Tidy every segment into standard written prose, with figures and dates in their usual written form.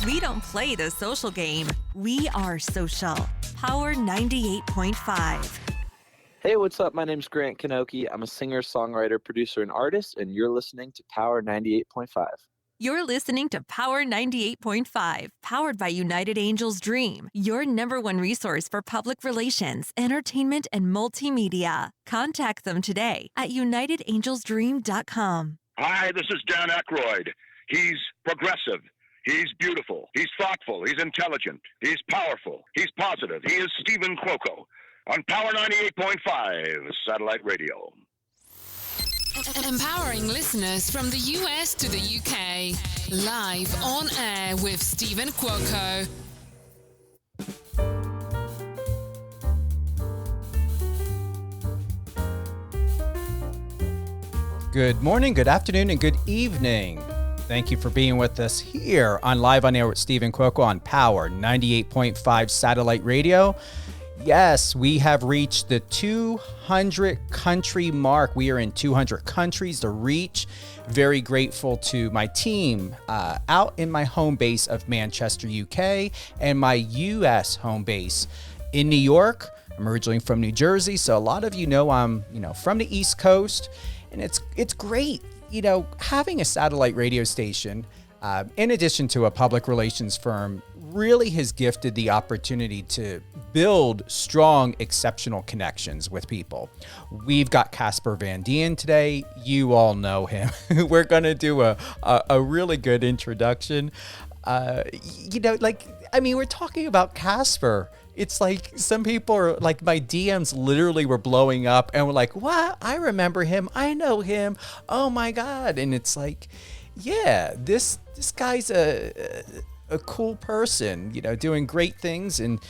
We don't play the social game. We are social. Power 98.5. Hey, what's up? My name's Grant Kanoki. I'm a singer, songwriter, producer, and artist, and you're listening to Power 98.5. You're listening to Power 98.5, powered by United Angels Dream, your #1 resource for public relations, entertainment, and multimedia. Contact them today at unitedangelsdream.com. Hi, this is Dan Aykroyd. He's progressive. He's beautiful. He's thoughtful. He's intelligent. He's powerful. He's positive. He is Stephen Cuoco on Power 98.5 Satellite Radio. Empowering listeners from the US to the UK. Live on air with Stephen Cuoco. Good morning, good afternoon, and good evening. Thank you for being with us here on Live on Air with Stephen Cuoco on Power 98.5 Satellite Radio. Yes, we have reached the 200 country mark. We are in 200 countries to reach. Very grateful to my team out in my home base of Manchester, UK, and my US home base in New York. I'm originally from New Jersey, so a lot of you know I'm from the East Coast, and it's great, having a satellite radio station. In addition to a public relations firm, really has gifted the opportunity to build strong, exceptional connections with people. We've got Casper Van Dien today. You all know him. We're going to do a really good introduction. We're talking about Casper. It's like some people are like, my DMs literally were blowing up and we're like, what? I remember him. I know him. Oh my God. And it's like, yeah, this guy's a cool person, doing great things and,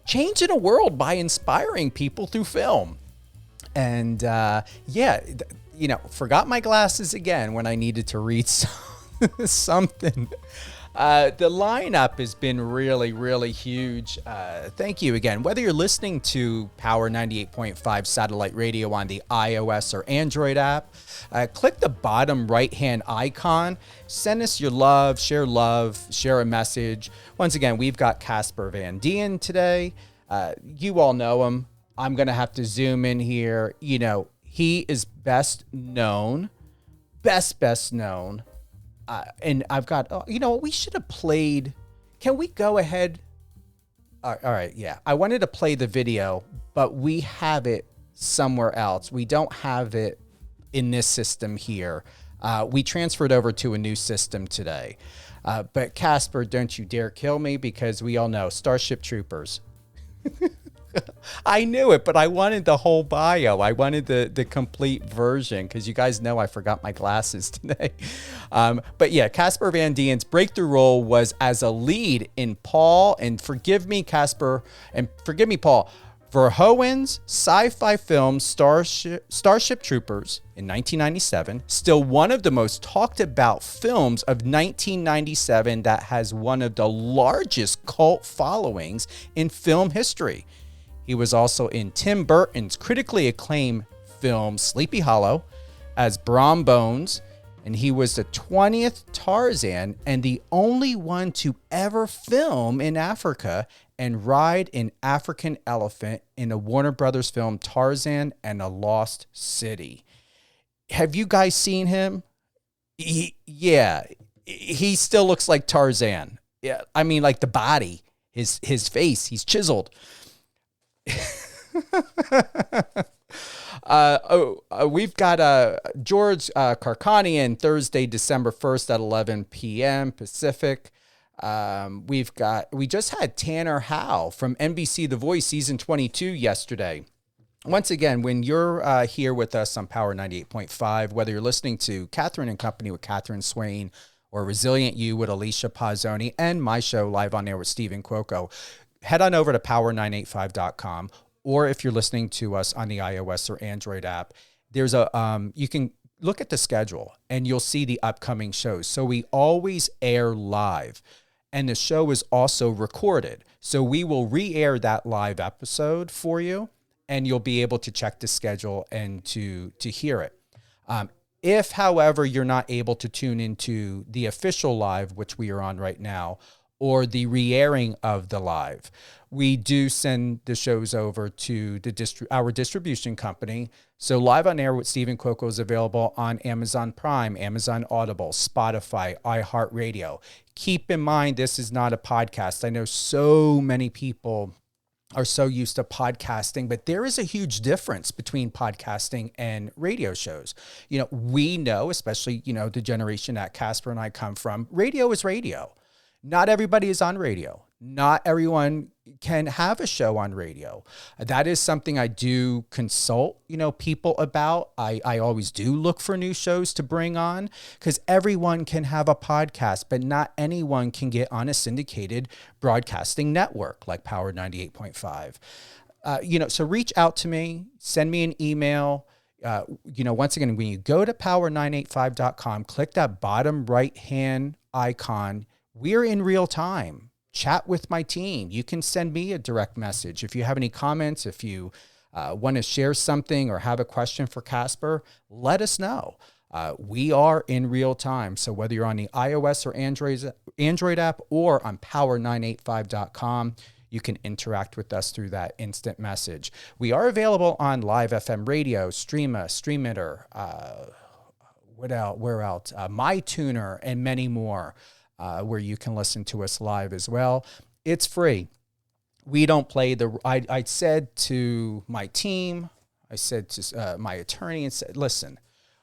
changing the world by inspiring people through film. And, forgot my glasses again when I needed to read something. The lineup has been really, really huge. Thank you again. Whether you're listening to Power 98.5 Satellite Radio on the iOS or Android app, click the bottom right-hand icon. Send us your love, share a message. Once again, we've got Casper Van Dien today. You all know him. I'm going to have to zoom in here. He is best known. And I've got, we should have played. Can we go ahead? All right. Yeah. I wanted to play the video, but we have it somewhere else. We don't have it in this system here. We transferred over to a new system today. But Casper, don't you dare kill me, because we all know Starship Troopers. I knew it, but I wanted the whole bio. I wanted the complete version, because you guys know I forgot my glasses today. But yeah, Casper Van Dien's breakthrough role was as a lead in Paul, and forgive me, Casper, and forgive me, Paul, Verhoeven's sci-fi film Starship Troopers in 1997, still one of the most talked about films of 1997 that has one of the largest cult followings in film history. He was also in Tim Burton's critically acclaimed film Sleepy Hollow as Brom Bones, and he was the 20th Tarzan and the only one to ever film in Africa and ride an African elephant in a Warner Brothers film Tarzan and the Lost City. Have you guys seen him? He still looks like Tarzan. Yeah, I mean, like the body, his face, he's chiseled. We've got George Karkanian Thursday, December 1st at 11 p.m. Pacific. We just had Tanner Howe from NBC The Voice season 22 yesterday. Once again, when you're here with us on Power 98.5, whether you're listening to Catherine and Company with Catherine Swain or Resilient You with Alicia Pazzoni and my show Live on Air with Stephen Cuoco, head on over to power985.com, or if you're listening to us on the iOS or Android app, there's you can look at the schedule and you'll see the upcoming shows. So we always air live, and the show is also recorded. So we will re-air that live episode for you, and you'll be able to check the schedule and to hear it. If, however, you're not able to tune into the official live, which we are on right now, or the re-airing of the live, we do send the shows over to our distribution company. So Live on Air with Stephen Cuoco is available on Amazon Prime, Amazon Audible, Spotify, iHeartRadio. Keep in mind, this is not a podcast. I know so many people are so used to podcasting, but there is a huge difference between podcasting and radio shows. You know, we know, especially, you know, the generation that Casper and I come from, radio is radio. Not everybody is on radio. Not everyone can have a show on radio. That is something I do consult, you know, people about. I always do look for new shows to bring on, because everyone can have a podcast, but not anyone can get on a syndicated broadcasting network like Power 98.5. You know, so reach out to me, send me an email. You know, once again, when you go to power985.com, click that bottom right-hand icon. We're in real time. Chat with my team. You can send me a direct message. If you have any comments, if you want to share something or have a question for Casper, let us know. We are in real time. So whether you're on the iOS or Android app or on power985.com, you can interact with us through that instant message. We are available on Live FM Radio, Streama, Streamitter, where else? MyTuner, and many more. Where you can listen to us live as well. It's free. We don't play I said to my team, I said to my attorney, and said, listen,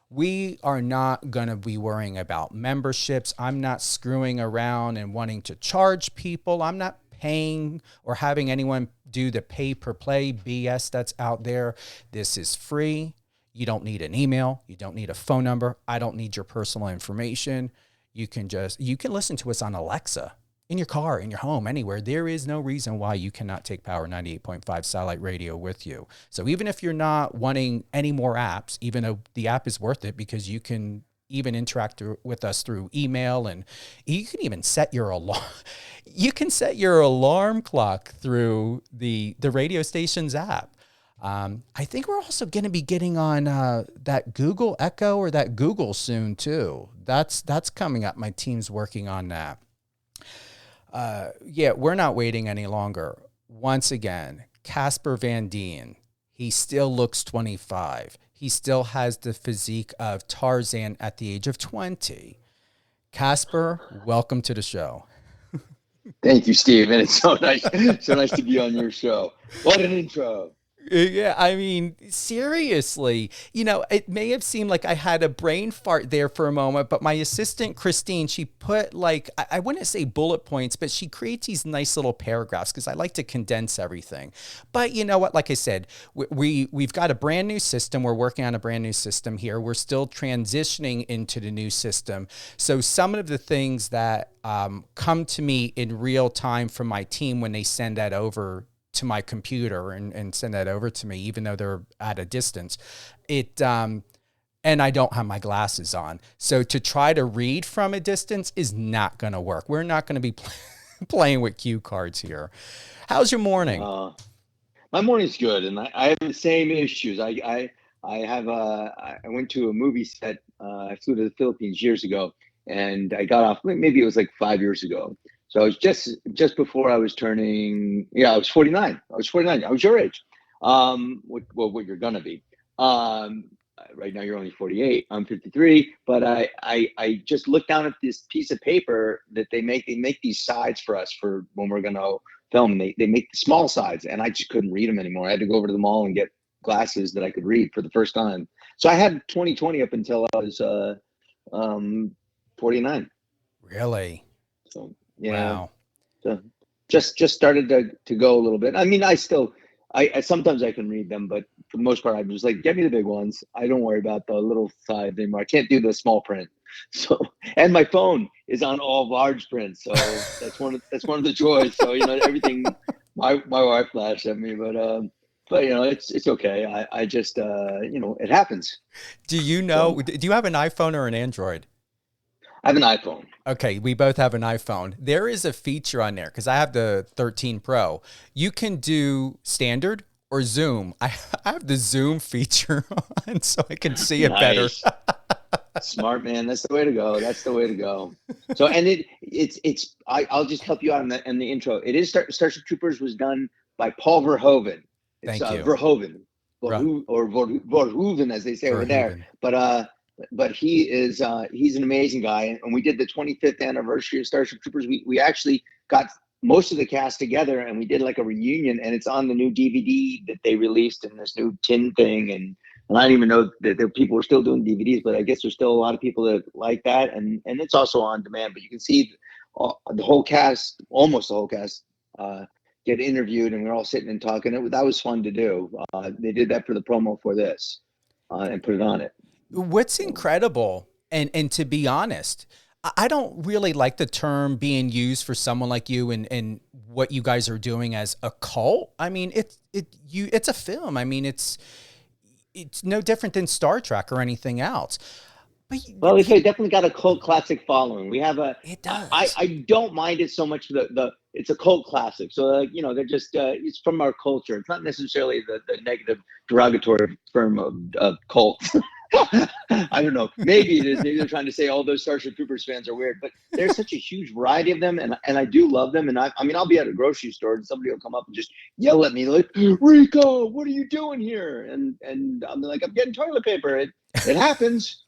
we are not going to be worrying about memberships. I'm not screwing around and wanting to charge people. I'm not paying or having anyone do the pay per play BS that's out there. This is free. You don't need an email. You don't need a phone number. I don't need your personal information. You can listen to us on Alexa, in your car, in your home, anywhere. There is no reason why you cannot take Power 98.5 satellite radio with you. So even if you're not wanting any more apps, even though the app is worth it, because you can even interact with us through email, and you can even set your alarm. You can set your alarm clock through the radio station's app. I think we're also going to be getting on that Google Echo or that Google soon too. That's coming up. My team's working on that. Yeah, we're not waiting any longer. Once again, Casper Van Dien. He still looks 25. He still has the physique of Tarzan at the age of 20. Casper, welcome to the show. Thank you, Steve. And it's so nice to be on your show. What an intro. Yeah, I mean, seriously, you know, it may have seemed like I had a brain fart there for a moment, but my assistant, Christine, she put like, I wouldn't say bullet points, but she creates these nice little paragraphs because I like to condense everything. But you know what, like I said, we've got a brand new system. We're working on a brand new system here. We're still transitioning into the new system. So some of the things that come to me in real time from my team when they send that over to my computer and send that over to me, even though they're at a distance, and I don't have my glasses on. So to try to read from a distance is not going to work. We're not going to be playing with cue cards here. How's your morning? My morning's good. And I have the same issues. I went to a movie set. I flew to the Philippines years ago, and I got off, maybe it was like 5 years ago. So I was just before I was turning, I was 49. I was your age. What you're gonna be. Right now you're only 48. I'm 53. But I just looked down at this piece of paper that they make. They make these sides for us for when we're gonna film. They make the small sides, and I just couldn't read them anymore. I had to go over to the mall and get glasses that I could read for the first time. So I had 20/20 up until I was 49. Really? So. Yeah. Wow. So just started to go a little bit. I mean, I sometimes I can read them, but for the most part, I'm just like, get me the big ones. I don't worry about the little side anymore. I can't do the small print. So, and my phone is on all large print. So that's one of the joys. So, you know, everything, my wife flashed at me, but you know, it's okay. I just, you know, it happens. Do you have an iPhone or an Android? I have an iPhone. Okay, we both have an iPhone. There is a feature on there, because I have the 13 Pro. You can do standard or zoom. I have the zoom feature on so I can see it better. Smart man. That's the way to go. That's the way to go. So, and I'll just help you out in the intro. It is Starship Troopers was done by Paul Verhoeven. It's Thank you. Verhoeven, Right. or Verhoeven, as they say over there. But he's an amazing guy. And we did the 25th anniversary of Starship Troopers. We actually got most of the cast together and we did like a reunion, and it's on the new DVD that they released in this new tin thing. And I didn't even know that people were still doing DVDs, but I guess there's still a lot of people that like that. And it's also on demand, but you can see the whole cast, almost the whole cast, get interviewed, and we're all sitting and talking. That was fun to do. They did that for the promo for this and put it on it. What's incredible, and to be honest, I don't really like the term being used for someone like you and what you guys are doing as a cult. I mean, it's a film. I mean, it's no different than Star Trek or anything else. But it's definitely got a cult classic following. We have it does. I don't mind it so much. It's a cult classic. So they're just it's from our culture. It's not necessarily the negative derogatory term of cult. I don't know. Maybe it is. Maybe they're trying to say all those Starship Troopers fans are weird, but there's such a huge variety of them, and I do love them. And I mean, I'll be at a grocery store and somebody will come up and just yell at me like, "Rico, what are you doing here?" And I'm like, "I'm getting toilet paper." It happens,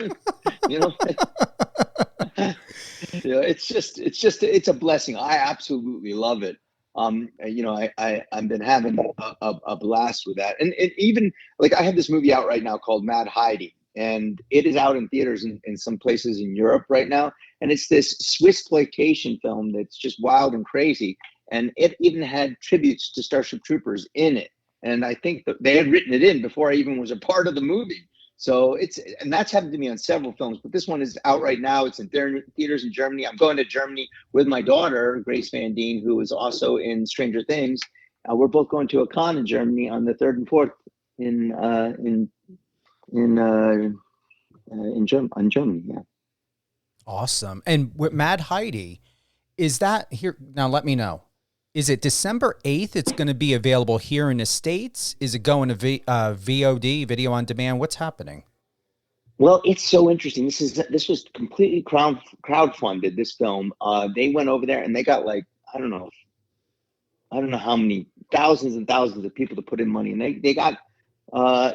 It's a blessing. I absolutely love it. I've been having a blast with that, and even like I have this movie out right now called Mad Heidi. And it is out in theaters in some places in Europe right now. And it's this Swissploitation film that's just wild and crazy. And it even had tributes to Starship Troopers in it. And I think that they had written it in before I even was a part of the movie. So and that's happened to me on several films. But this one is out right now. It's in theaters in Germany. I'm going to Germany with my daughter, Grace Van Dien, who is also in Stranger Things. We're both going to a con in Germany on the 3rd and 4th in Germany, yeah. Awesome. And with Mad Heidi, is that here? Now let me know. Is it December 8th? It's going to be available here in the States? Is it going to VOD, video on demand? What's happening? Well, it's so interesting. This was completely crowdfunded, this film. They went over there and they got like, I don't know how many thousands and thousands of people to put in money, and they got a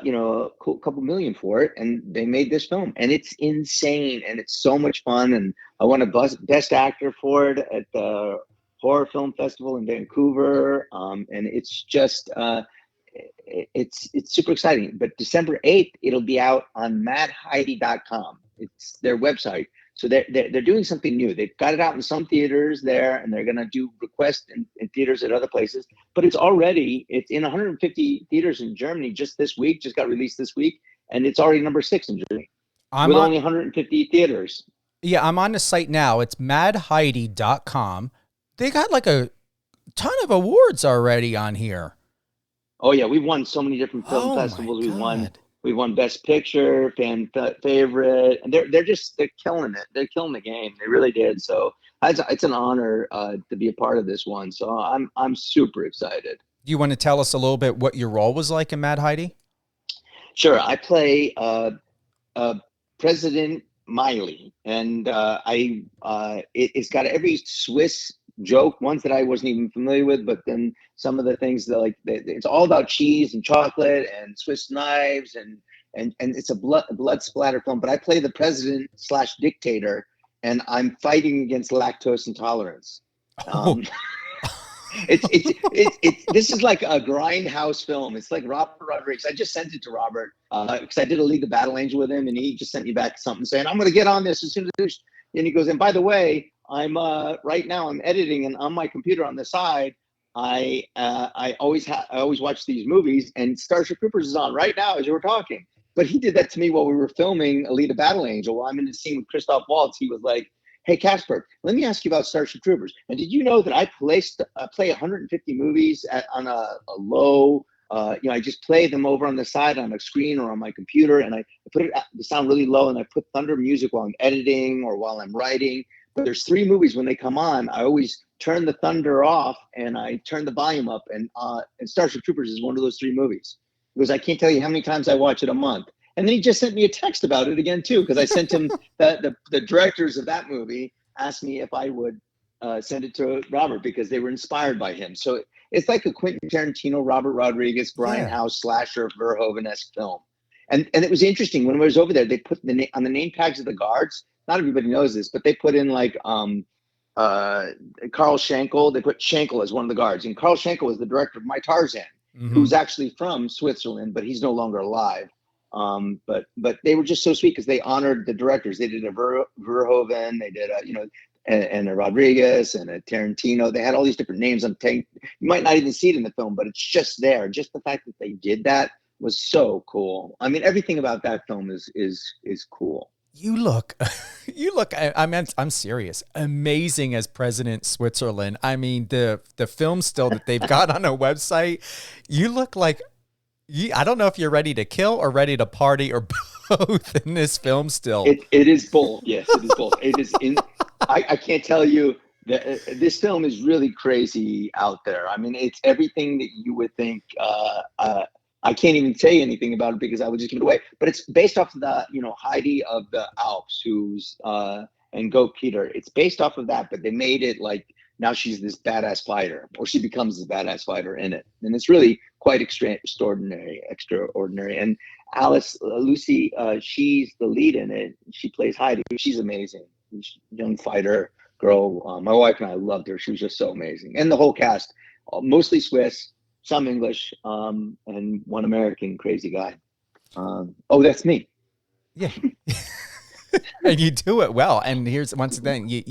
couple million for it, and they made this film, and it's insane, and it's so much fun. And I won a best actor for it at the Horror Film Festival in Vancouver, and it's just it's super exciting. But December 8th, it'll be out on madheidi.com. It's their website. So they're doing something new. They've got it out in some theaters there, and they're going to do requests in theaters at other places. But it's in 150 theaters in Germany just got released this week, and it's already number 6 in Germany with only 150 theaters. Yeah, I'm on the site now. It's madheidi.com. They got like a ton of awards already on here. Oh yeah, we've won so many different film festivals. We won Best Picture, fan favorite, and they're killing it. They're killing the game. They really did. So it's an honor to be a part of this one. So I'm super excited. Do you want to tell us a little bit what your role was like in Mad Heidi? Sure. I play President Miley, and it's got every Swiss joke, ones that I wasn't even familiar with, but then some of the things that it's all about cheese and chocolate and Swiss knives, and it's a blood splatter film. But I play the president / dictator, and I'm fighting against lactose intolerance. This is like a grindhouse film. It's like Robert Rodriguez. I just sent it to Robert because I did a League the Battle Angel with him, and he just sent me back something saying, "I'm going to get on this as soon as this." And he goes, "And by the way, I'm right now I'm editing, and on my computer on the side, I always watch these movies, and Starship Troopers is on right now as you were talking." But he did that to me while we were filming Alita Battle Angel. While I'm in the scene with Christoph Waltz, he was like, "Hey Casper, let me ask you about Starship Troopers. And did you know that I play 150 movies on a low? I just play them over on the side on a screen or on my computer, and I put it to sound really low, and I put thunder music while I'm editing or while I'm writing. But there's 3 movies when they come on, I always turn the thunder off and I turn the volume up, and Starship Troopers is one of those 3 movies." Because I can't tell you how many times I watch it a month. And then he just sent me a text about it again too, because I sent him the directors of that movie asked me if I would send it to Robert because they were inspired by him. So it's like a Quentin Tarantino, Robert Rodriguez, Brian House slasher Verhoeven-esque film. And it was interesting when I was over there. They put on the name tags of the guards. Not everybody knows this, but they put in like Carl Schenkel. They put Schenkel as one of the guards, and Carl Schenkel was the director of my Tarzan, who's actually from Switzerland, but he's no longer alive. But they were just so sweet because they honored the directors. They did a Verhoeven, they did and a Rodriguez and a Tarantino. They had all these different names on tape. You might not even see it in the film, but it's just there. Just the fact that they did that was so cool. I mean, everything about that film is cool. You look, I'm serious. Amazing as President Switzerland. I mean, the film still that they've got on a website, you look like, I don't know if you're ready to kill or ready to party or both in this film still. It is both. Yes, it is both. It is I can't tell you that this film is really crazy out there. I mean, it's everything that you would think. I can't even say anything about it because I would just give it away. But it's based off of the, Heidi of the Alps, who's and Go Peter. It's based off of that, but they made it like now she's this badass fighter, or she becomes this badass fighter in it, and it's really quite extraordinary. And Lucy, she's the lead in it. She plays Heidi. She's amazing. She's a young fighter girl. My wife and I loved her. She was just so amazing, and the whole cast, mostly Swiss. Some English, and one American crazy guy. That's me. Yeah. And you do it well. And here's once again, you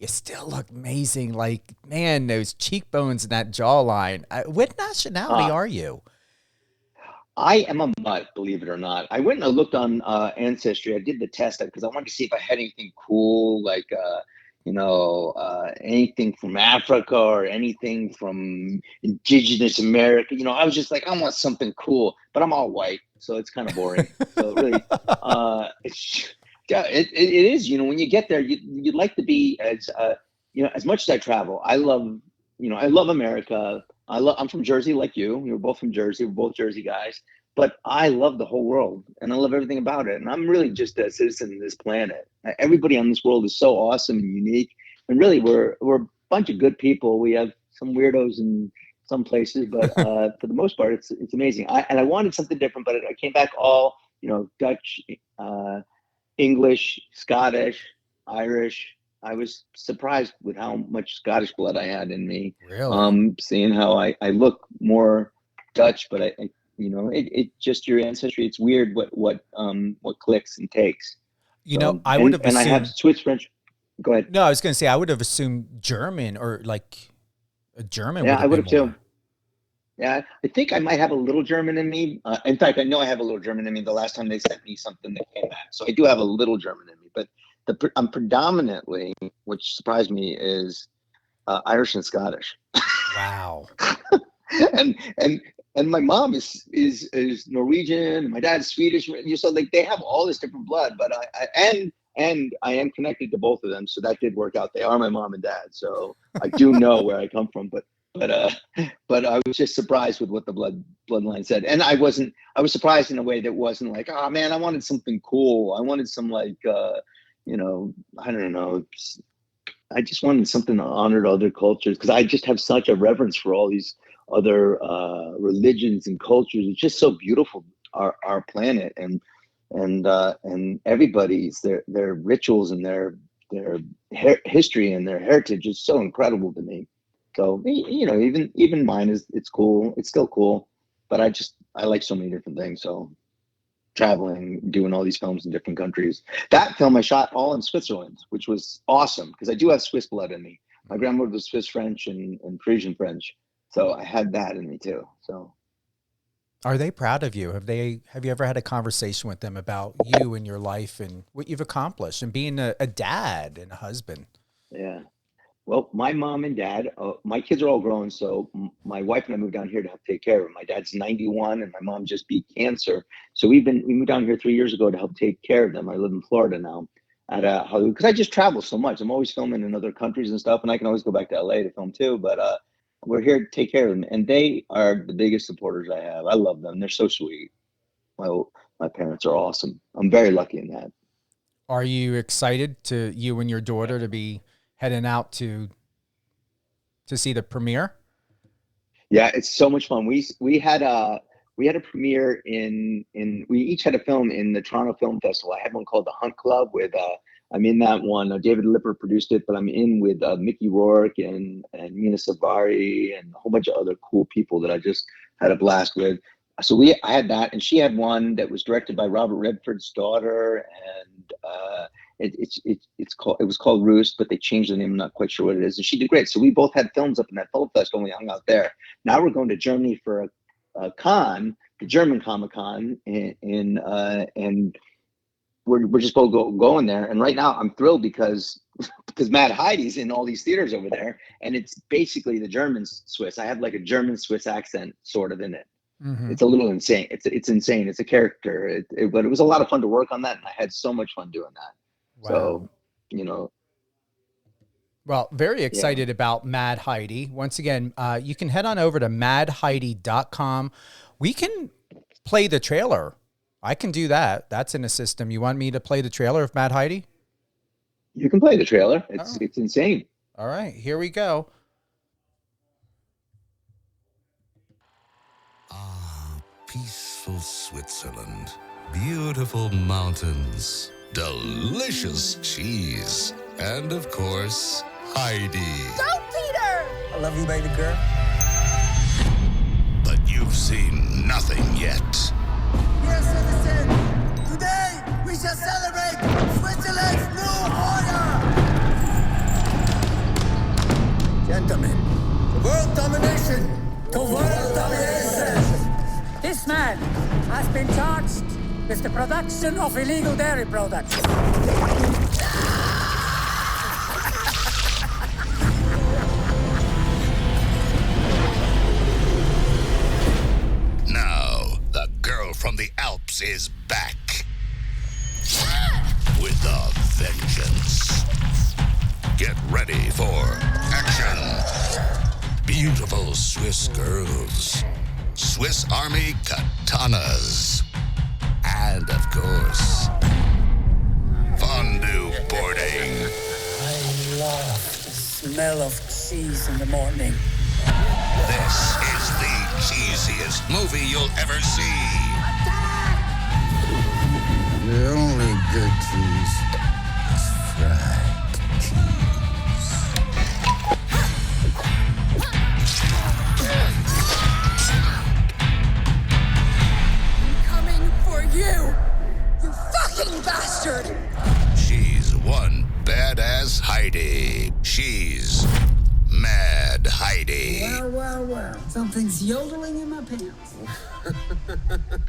still look amazing. Like, man, those cheekbones and that jawline. What nationality are you? I am a mutt, believe it or not. I went and I looked on Ancestry. I did the test because I wanted to see if I had anything cool, like anything from Africa or anything from indigenous America. I was just like, I want something cool, but I'm all white, so it's kind of boring. So really, it is. When you get there, you'd like to be as as much as I travel. I love America. I'm from Jersey, like you. We're both from Jersey. We're both Jersey guys. But I love the whole world, and I love everything about it. And I'm really just a citizen of this planet. Everybody on this world is so awesome and unique. And really, we're a bunch of good people. We have some weirdos in some places, but for the most part, it's amazing. I wanted something different, but I came back all Dutch, English, Scottish, Irish. I was surprised with how much Scottish blood I had in me. Really? Seeing how I look more Dutch, but I it just your ancestry. It's weird what clicks and takes. I would have assumed, and I have Swiss French. Go ahead. No, I was going to say I would have assumed German or like a German. Yeah, I would have too. Yeah, I think I might have a little German in me. In fact, I know I have a little German in me. The last time they sent me something that came back, so I do have a little German in me. But I'm predominantly, which surprised me, is Irish and Scottish. Wow. And my mom is Norwegian, and my dad's Swedish. So like they have all this different blood, but I am connected to both of them, so that did work out. They are my mom and dad, so I do know where I come from. But I was just surprised with what the bloodline said, and I was surprised in a way that wasn't like, oh man, I wanted something cool. I wanted some like I don't know. I just wanted something that honored other cultures because I just have such a reverence for all these other religions and cultures. It's just so beautiful, our planet, and everybody's their rituals and their history and their heritage is so incredible to me. So even mine it's cool. It's still cool, but I like so many different things. So traveling, doing all these films in different countries. That film I shot all in Switzerland, which was awesome because I do have Swiss blood in me. My grandmother was Swiss French and Parisian French. So I had that in me too. So are they proud of you? Have you ever had a conversation with them about you and your life and what you've accomplished and being a dad and a husband? Yeah. Well, my mom and dad, my kids are all grown. So my wife and I moved down here to help take care of them. My dad's 91 and my mom just beat cancer. So we moved down here 3 years ago to help take care of them. I live in Florida now at Hollywood because I just travel so much. I'm always filming in other countries and stuff, and I can always go back to LA to film too. But we're here to take care of them, and they are the biggest supporters I have. I love them. They're so sweet. my parents are awesome. I'm very lucky in that. Are you excited you and your daughter to be heading out to see the premiere? Yeah, it's so much fun. We had a premiere we each had a film in the Toronto Film Festival. I had one called The Hunt Club with I'm in that one. David Lipper produced it, but I'm in with Mickey Rourke and Mina Savari and a whole bunch of other cool people that I just had a blast with. So I had that, and she had one that was directed by Robert Redford's daughter, and it was called Roost, but they changed the name. I'm not quite sure what it is, and she did great. So we both had films up in that film festival, and we hung out there. Now we're going to Germany for a con, the German Comic Con, and we're just both going there. And right now I'm thrilled because Mad Heidi's in all these theaters over there, and it's basically the German Swiss. I have like a German Swiss accent sort of in it. Mm-hmm. It's a little insane. It's insane. It's a character. But it was a lot of fun to work on that, and I had so much fun doing that. Wow. So, Well, very excited about Mad Heidi. Once again, you can head on over to madheidi.com. We can play the trailer. I can do that. That's in a system. You want me to play the trailer of Mad Heidi? You can play the trailer. It's insane. All right, here we go. Peaceful Switzerland, beautiful mountains, delicious cheese, and of course, Heidi. Don't, Peter! I love you, baby girl. But you've seen nothing yet. Dear citizen, today we shall celebrate Switzerland's new order. Gentlemen, world domination to world domination. This man has been charged with the production of illegal dairy products. Now, the girl from the Alps is back. With a vengeance. Get ready for action. Beautiful Swiss girls. Swiss Army katanas. And, of course, fondue boarding. I love the smell of cheese in the morning. This is the cheesiest movie you'll ever see. The only good cheese is fried cheese. I'm coming for you, you fucking bastard! She's one badass Heidi. She's Mad Heidi. Well. Something's yodeling in my pants.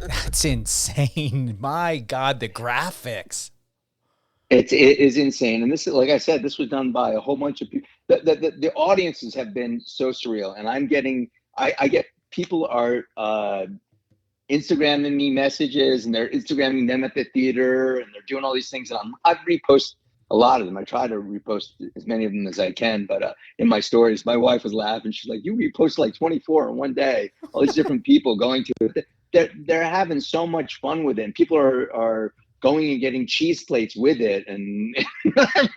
That's insane. My God, the graphics. It is insane. And this is, like I said, this was done by a whole bunch of people. The audiences have been so surreal. And I get people are Instagramming me messages, and they're Instagramming them at the theater, and they're doing all these things. And I repost a lot of them. I try to repost as many of them as I can. But in my stories, my wife was laughing. She's like, you repost like 24 in one day. All these different people going to it. They're having so much fun with it. And people are going and getting cheese plates with it, and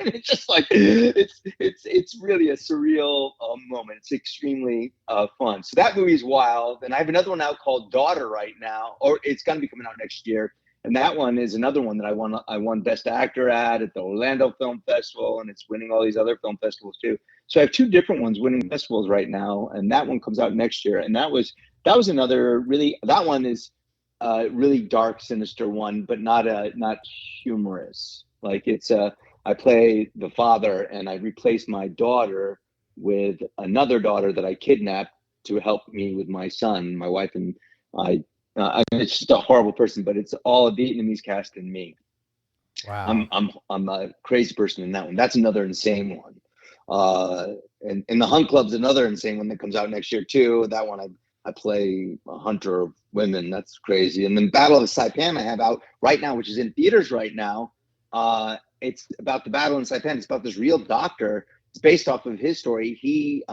it's just like it's really a surreal moment. It's extremely fun. So that movie's wild. And I have another one out called Daughter right now, or it's going to be coming out next year. And that one is another one that I won Best Actor at the Orlando Film Festival, and it's winning all these other film festivals too. So I have two different ones winning festivals right now, and that one comes out next year. And that was another really, that one is really dark, sinister one, but not humorous. Like it's I play the father, and I replace my daughter with another daughter that I kidnapped to help me with my son. My wife and I. It's just a horrible person, but it's all a Vietnamese cast and me. Wow. I'm a crazy person in that one. That's another insane one. And the Hunt Club's another insane one that comes out next year too. That one I play a hunter of women. That's crazy. And then Battle of Saipan I have out right now, which is in theaters right now. It's about the battle in Saipan. It's about this real doctor. It's based off of his story. He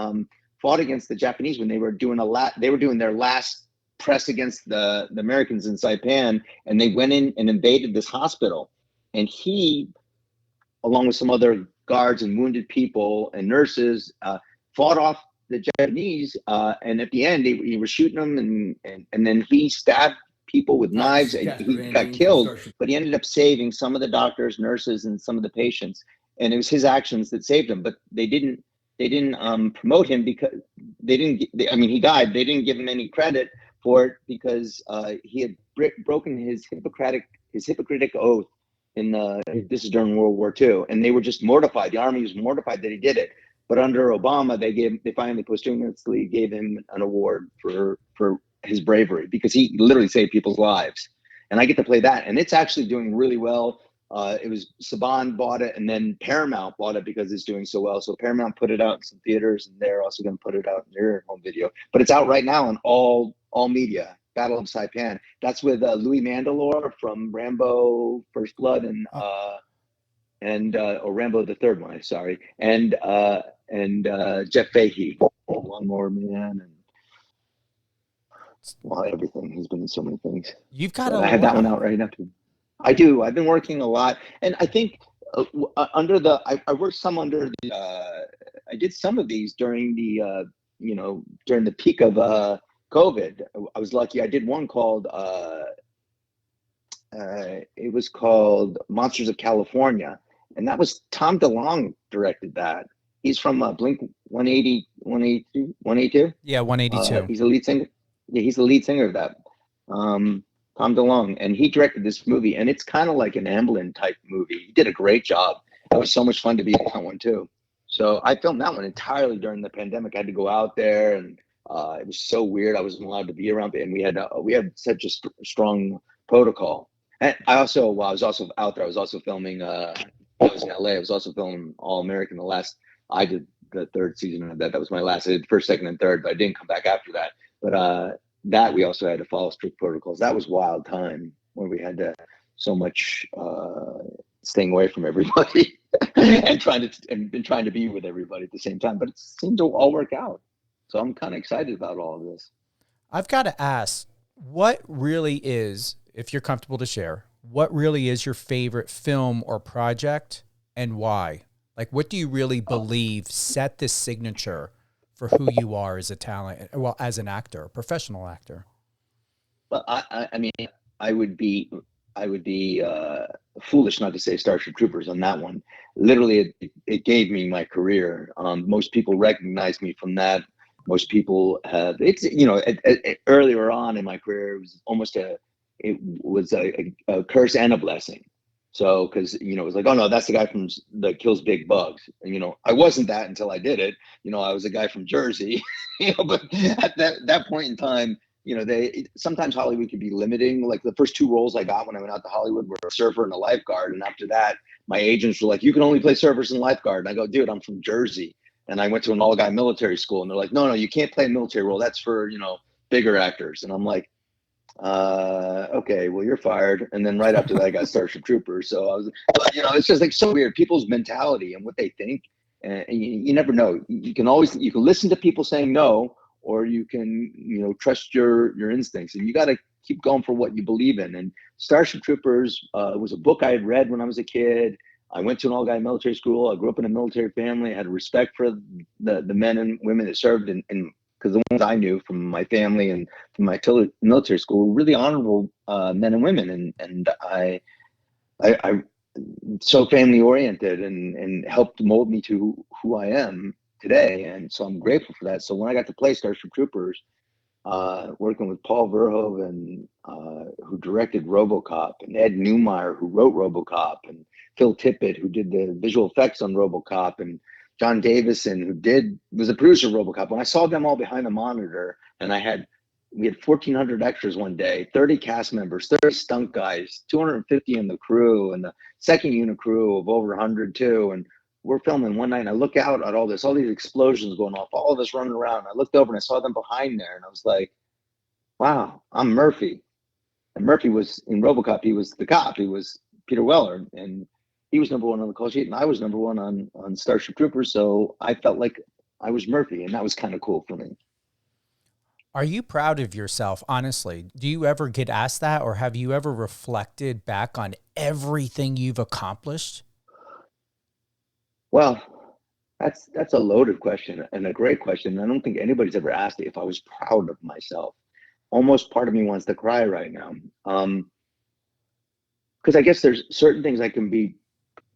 fought against the Japanese when they were doing their last press against the Americans in Saipan, and they went in and invaded this hospital. And he, along with some other guards and wounded people and nurses, fought off the Japanese. And at the end, he was shooting them, and then he stabbed people with knives, and Casper he Van got Dien from killed. Starship. But he ended up saving some of the doctors, nurses, and some of the patients. And it was his actions that saved him. But they didn't promote him because he died. They didn't give him any credit for it because he had broken his Hippocratic oath this is during World War II, and they were just mortified. The army was mortified that he did it. But under Obama, they finally posthumously gave him an award for his bravery, because he literally saved people's lives. And I get to play that, and it's actually doing really well. It was Saban bought it, and then Paramount bought it because it's doing so well. So Paramount put it out in some theaters, and they're also going to put it out in their home video. But it's out right now on all media. Battle of Saipan. That's with Louis Mandylor from Rambo: First Blood or Rambo the Third one. Sorry, and Jeff Fahey, One More Man, and everything. He's been in so many things. You've got I have that one out right now too. I do. I've been working a lot, and I think I worked some under the. I did some of these during the during the peak of COVID. I was lucky. I did one called it was called Monsters of California, and that was Tom DeLonge directed that. He's from Blink 182. Yeah, 182. He's the lead singer. Yeah, he's the lead singer of that. Tom DeLonge, and he directed this movie, and it's kind of like an Amblin type movie. He did a great job. It was so much fun to be in that one too. So I filmed that one entirely during the pandemic. I had to go out there, and it was so weird. I wasn't allowed to be around, and we had such a strong protocol. And I was also out there. I was also filming. I was in LA. I was also filming All American. I did the third season of that. That was my last. I did first, second, and third, but I didn't come back after that. But that we also had to follow strict protocols. That was wild time when we had to so much staying away from everybody and trying to be with everybody at the same time. But it seemed to all work out. So I'm kind of excited about all of this. I've got to ask, what really is, if you're comfortable to share, what really is your favorite film or project, and why? Like, what do you really believe set this signature for who you are as a talent, well, as an actor, a professional actor? Well, I mean, I would be foolish not to say Starship Troopers on that one. Literally, it gave me my career. Most people recognize me from that. Most people have. It's earlier on in my career, it was a curse and a blessing. So, because it was like, oh no, that's the guy that kills big bugs. And I wasn't that until I did it. I was a guy from Jersey. But at that point in time, sometimes Hollywood could be limiting. Like the first two roles I got when I went out to Hollywood were a surfer and a lifeguard. And after that, my agents were like, you can only play surfers and lifeguard. And I go, dude, I'm from Jersey. And I went to an all-guy military school, and they're like, no, you can't play a military role. That's for, bigger actors. And I'm like, okay, well, you're fired. And then right after that, I got Starship Troopers. So I was, it's just like so weird. People's mentality and what they think. And you never know. You can listen to people saying no, or you can, trust your instincts, and you got to keep going for what you believe in. And Starship Troopers was a book I had read when I was a kid. I went to an all-guy military school. I grew up in a military family. I had respect for the men and women that served, and because the ones I knew from my family and from my military school were really honorable men and women, and I so family oriented and helped mold me to who I am today, and so I'm grateful for that. So when I got to play Starship Troopers, working with Paul Verhoeven, who directed RoboCop, and Ed Neumeyer, who wrote RoboCop, and Phil Tippett, who did the visual effects on RoboCop, and John Davison, who was a producer of RoboCop. When I saw them all behind the monitor, and we had 1,400 extras one day, 30 cast members, 30 stunt guys, 250 in the crew, and the second unit crew of over 100 too. And we're filming one night, and I look out at all these explosions going off, all of us running around. I looked over and I saw them behind there, and I was like, wow, I'm Murphy. And Murphy was in RoboCop. He was the cop. He was Peter Weller, and he was number one on the call sheet, and I was number one on Starship Troopers. So I felt like I was Murphy, and that was kind of cool for me. Are you proud of yourself, honestly? Do you ever get asked that, or have you ever reflected back on everything you've accomplished? Well, that's a loaded question and a great question. I don't think anybody's ever asked me if I was proud of myself. Almost part of me wants to cry right now. Because I guess there's certain things I can be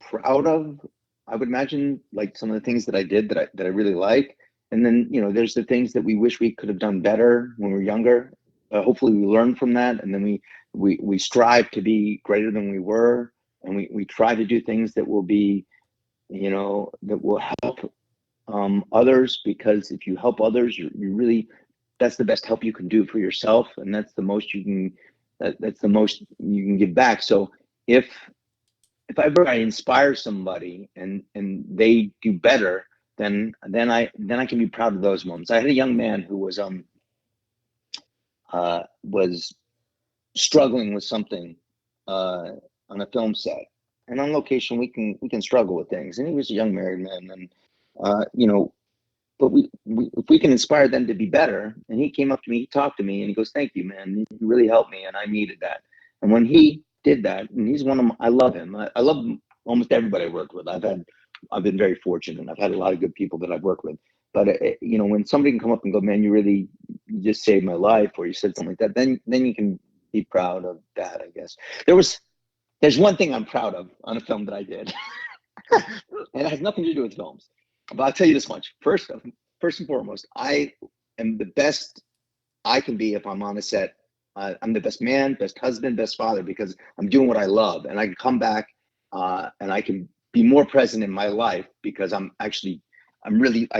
proud of. I would imagine, like some of the things that I did that I really like. And then, there's the things that we wish we could have done better when we were younger. Hopefully we learn from that. And then we strive to be greater than we were. And we try to do things that will be, that will help others, because if you help others, you really, that's the best help you can do for yourself. And that's the most you can, that's the most you can give back. So if I inspire somebody and they do better, then I can be proud of those moments. I had a young man who was struggling with something on a film set, and on location we can struggle with things. And he was a young married man, and but we if we can inspire them to be better. And he came up to me, he talked to me, and he goes, "Thank you, man. You really helped me, and I needed that." And when he did that, and he's one of my, I love him. I love almost everybody I worked with. I've been very fortunate. I've had a lot of good people that I've worked with. But when somebody can come up and go, "Man, you just saved my life," or you said something like that, then you can be proud of that, I guess. There's one thing I'm proud of on a film that I did, and it has nothing to do with films. But I'll tell you this much: first and foremost, I am the best I can be if I'm on a set. I'm the best man, best husband, best father, because I'm doing what I love, and I can come back and I can be more present in my life because I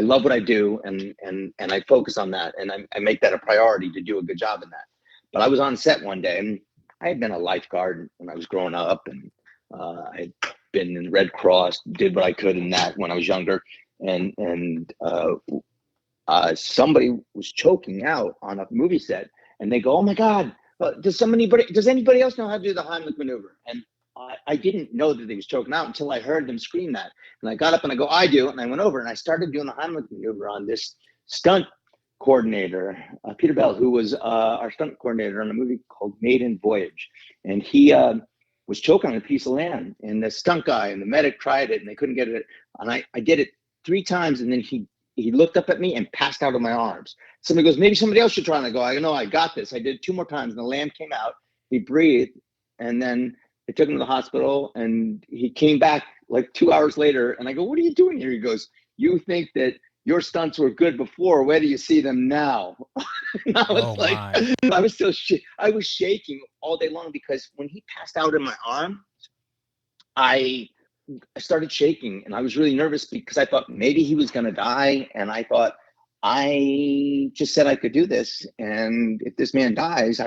love what I do, and I focus on that, and I make that a priority to do a good job in that. But I was on set one day, and I had been a lifeguard when I was growing up, and I'd been in the Red Cross, did what I could in that when I was younger, and somebody was choking out on a movie set, and they go, "Oh my God, does anybody else know how to do the Heimlich maneuver?" And I didn't know that he was choking out until I heard them scream that. And I got up and I go, "I do." And I went over and I started doing the Heimlich maneuver on this stunt coordinator, Peter Bell, who was our stunt coordinator on a movie called Maiden Voyage. And he was choking on a piece of land. And the stunt guy and the medic tried it and they couldn't get it. And I did it 3 times. And then he looked up at me and passed out of my arms. Somebody goes, "Maybe somebody else should try." And I go, "I know, I got this." I did 2 more times and the lamb came out. He breathed. And then they took him to the hospital, and he came back like 2 hours later. And I go, "What are you doing here?" He goes, "You think that your stunts were good before. Where do you see them now?" And I was I was still I was shaking all day long, because when he passed out in my arm, I started shaking, and I was really nervous because I thought maybe he was going to die. And I thought, I just said I could do this, and if this man dies,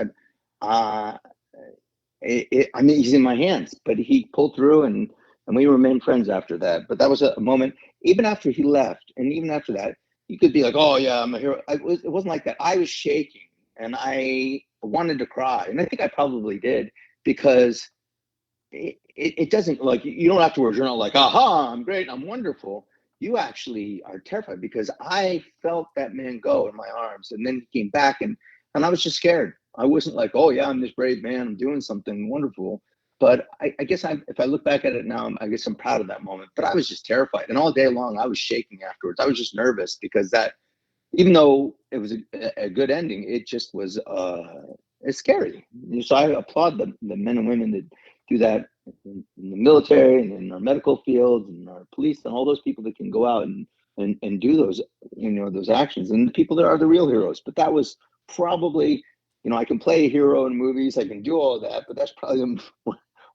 he's in my hands. But he pulled through, and we remained friends after that. But that was a moment, even after he left, and even after that, you could be like, "Oh yeah, I'm a hero." It wasn't like that. I was shaking, and I wanted to cry, and I think I probably did, because it doesn't, like, you don't have to wear a journal like, "Aha, I'm great, I'm wonderful." You actually are terrified, because I felt that man go in my arms, and then he came back, and I was just scared. I wasn't like, "Oh yeah, I'm this brave man, I'm doing something wonderful." But I guess if I look back at it now, I guess I'm proud of that moment. But I was just terrified, and all day long I was shaking afterwards. I was just nervous, because that, even though it was a good ending, it just was it's scary. So I applaud the men and women that do that in the military and in our medical fields and our police and all those people that can go out and do those those actions, and the people that are the real heroes. But that was probably, I can play a hero in movies, I can do all of that, but that's probably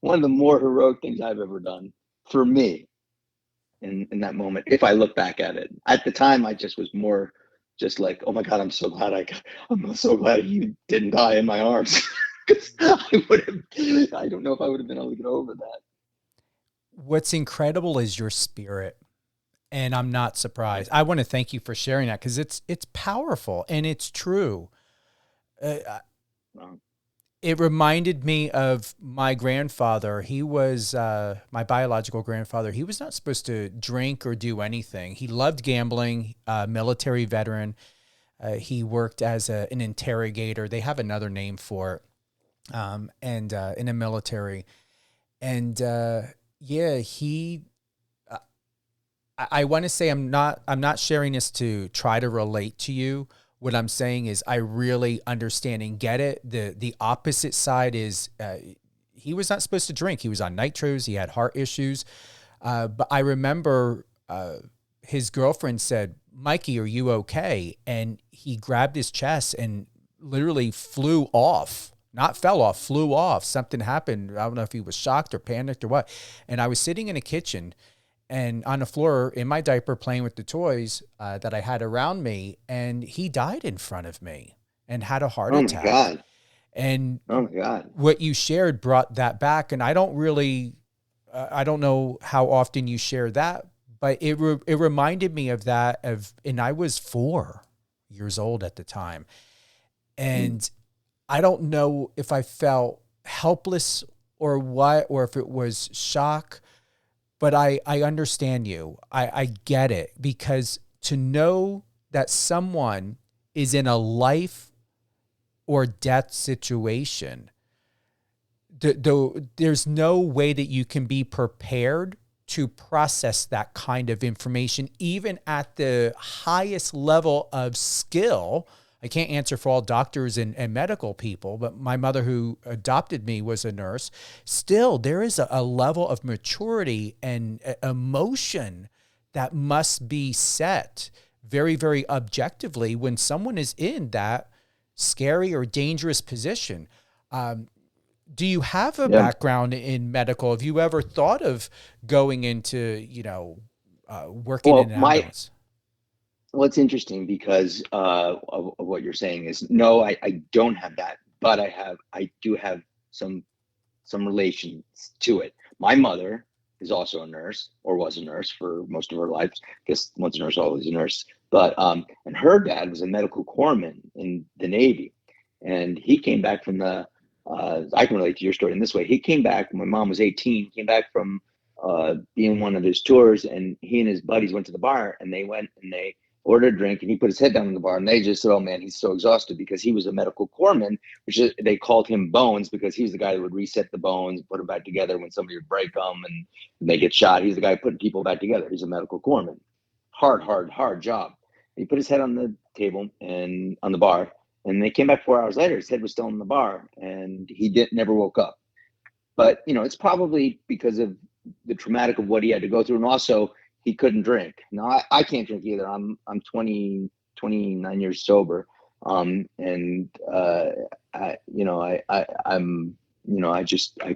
one of the more heroic things I've ever done for me in that moment. If I look back at it, at the time, I just was more just like, "Oh my God, I'm so glad you didn't die in my arms." Because I don't know if I would have been able to get over that. What's incredible is your spirit. And I'm not surprised. I want to thank you for sharing that, because it's powerful and it's true. It reminded me of my grandfather. He was my biological grandfather. He was not supposed to drink or do anything. He loved gambling, military veteran. He worked as an interrogator. They have another name for it, and in the military. And he. I want to say I'm not sharing this to try to relate to you. What I'm saying is I really understand and get it. The opposite side is he was not supposed to drink. He was on nitros. He had heart issues. But I remember his girlfriend said, "Mikey, are you okay?" And he grabbed his chest and literally flew off. Not fell off, flew off. Something happened. I don't know if he was shocked or panicked or what. And I was sitting in the kitchen and on the floor in my diaper playing with the toys that I had around me, and he died in front of me and had a heart attack. Oh, my God. And oh, my God. What you shared brought that back. And I don't really, I don't know how often you share that, but it reminded me of that. And I was 4 years old at the time. And I don't know if I felt helpless or what, or if it was shock. But I understand you. I get it, because to know that someone is in a life or death situation, there's no way that you can be prepared to process that kind of information, even at the highest level of skill. I can't answer for all doctors and medical people, but my mother who adopted me was a nurse. Still, there is a level of maturity and emotion that must be set very, very objectively when someone is in that scary or dangerous position. Do you have a background in medical? Have you ever thought of going into, working in an ambulance? Well, it's interesting because of what you're saying is no, I don't have that, but I do have some relations to it. My mother is also a nurse, or was a nurse for most of her life. I guess once a nurse, always a nurse. But and her dad was a medical corpsman in the Navy, and he came back from the. I can relate to your story in this way. He came back when my mom was 18. Came back from being one of his tours, and he and his buddies went to the bar, and they went and they ordered a drink, and he put his head down in the bar, and they just said, "Oh man, he's so exhausted," because he was a medical corpsman, which is, they called him Bones because he was the guy that would reset the bones, put them back together when somebody would break them and they get shot. He's the guy putting people back together. He's a medical corpsman. Hard job. He put his head on the table and on the bar, and they came back 4 hours later. His head was still in the bar, and he never woke up. But it's probably because of the traumatic of what he had to go through, and also he couldn't drink. Now I can't drink either. I'm 29 years sober. I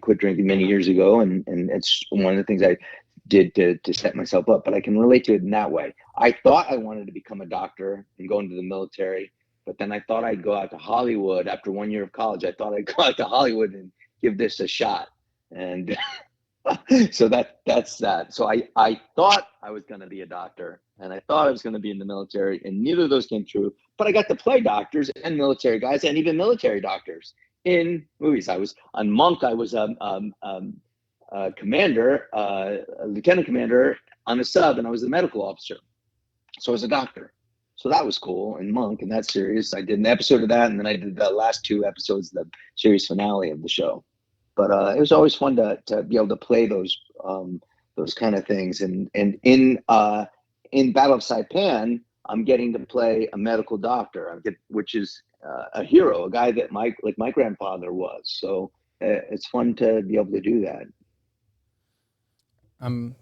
quit drinking many years ago, and it's one of the things I did to set myself up, but I can relate to it in that way. I thought I wanted to become a doctor and go into the military, but then I thought I'd go out to Hollywood after 1 year of college. I thought I'd go out to Hollywood and give this a shot. And so that's that. So I thought I was going to be a doctor, and I thought I was going to be in the military, and neither of those came true. But I got to play doctors and military guys, and even military doctors in movies. I was on Monk. I was a commander, a lieutenant commander on a sub, and I was the medical officer. So I was a doctor. So that was cool. And Monk, and that series, I did an episode of that, and then I did the last 2 episodes, the series finale of the show. But it was always fun to be able to play those kind of things. And in Battle of Saipan, I'm getting to play a medical doctor, which is a hero, a guy that my grandfather was. So it's fun to be able to do that. I'm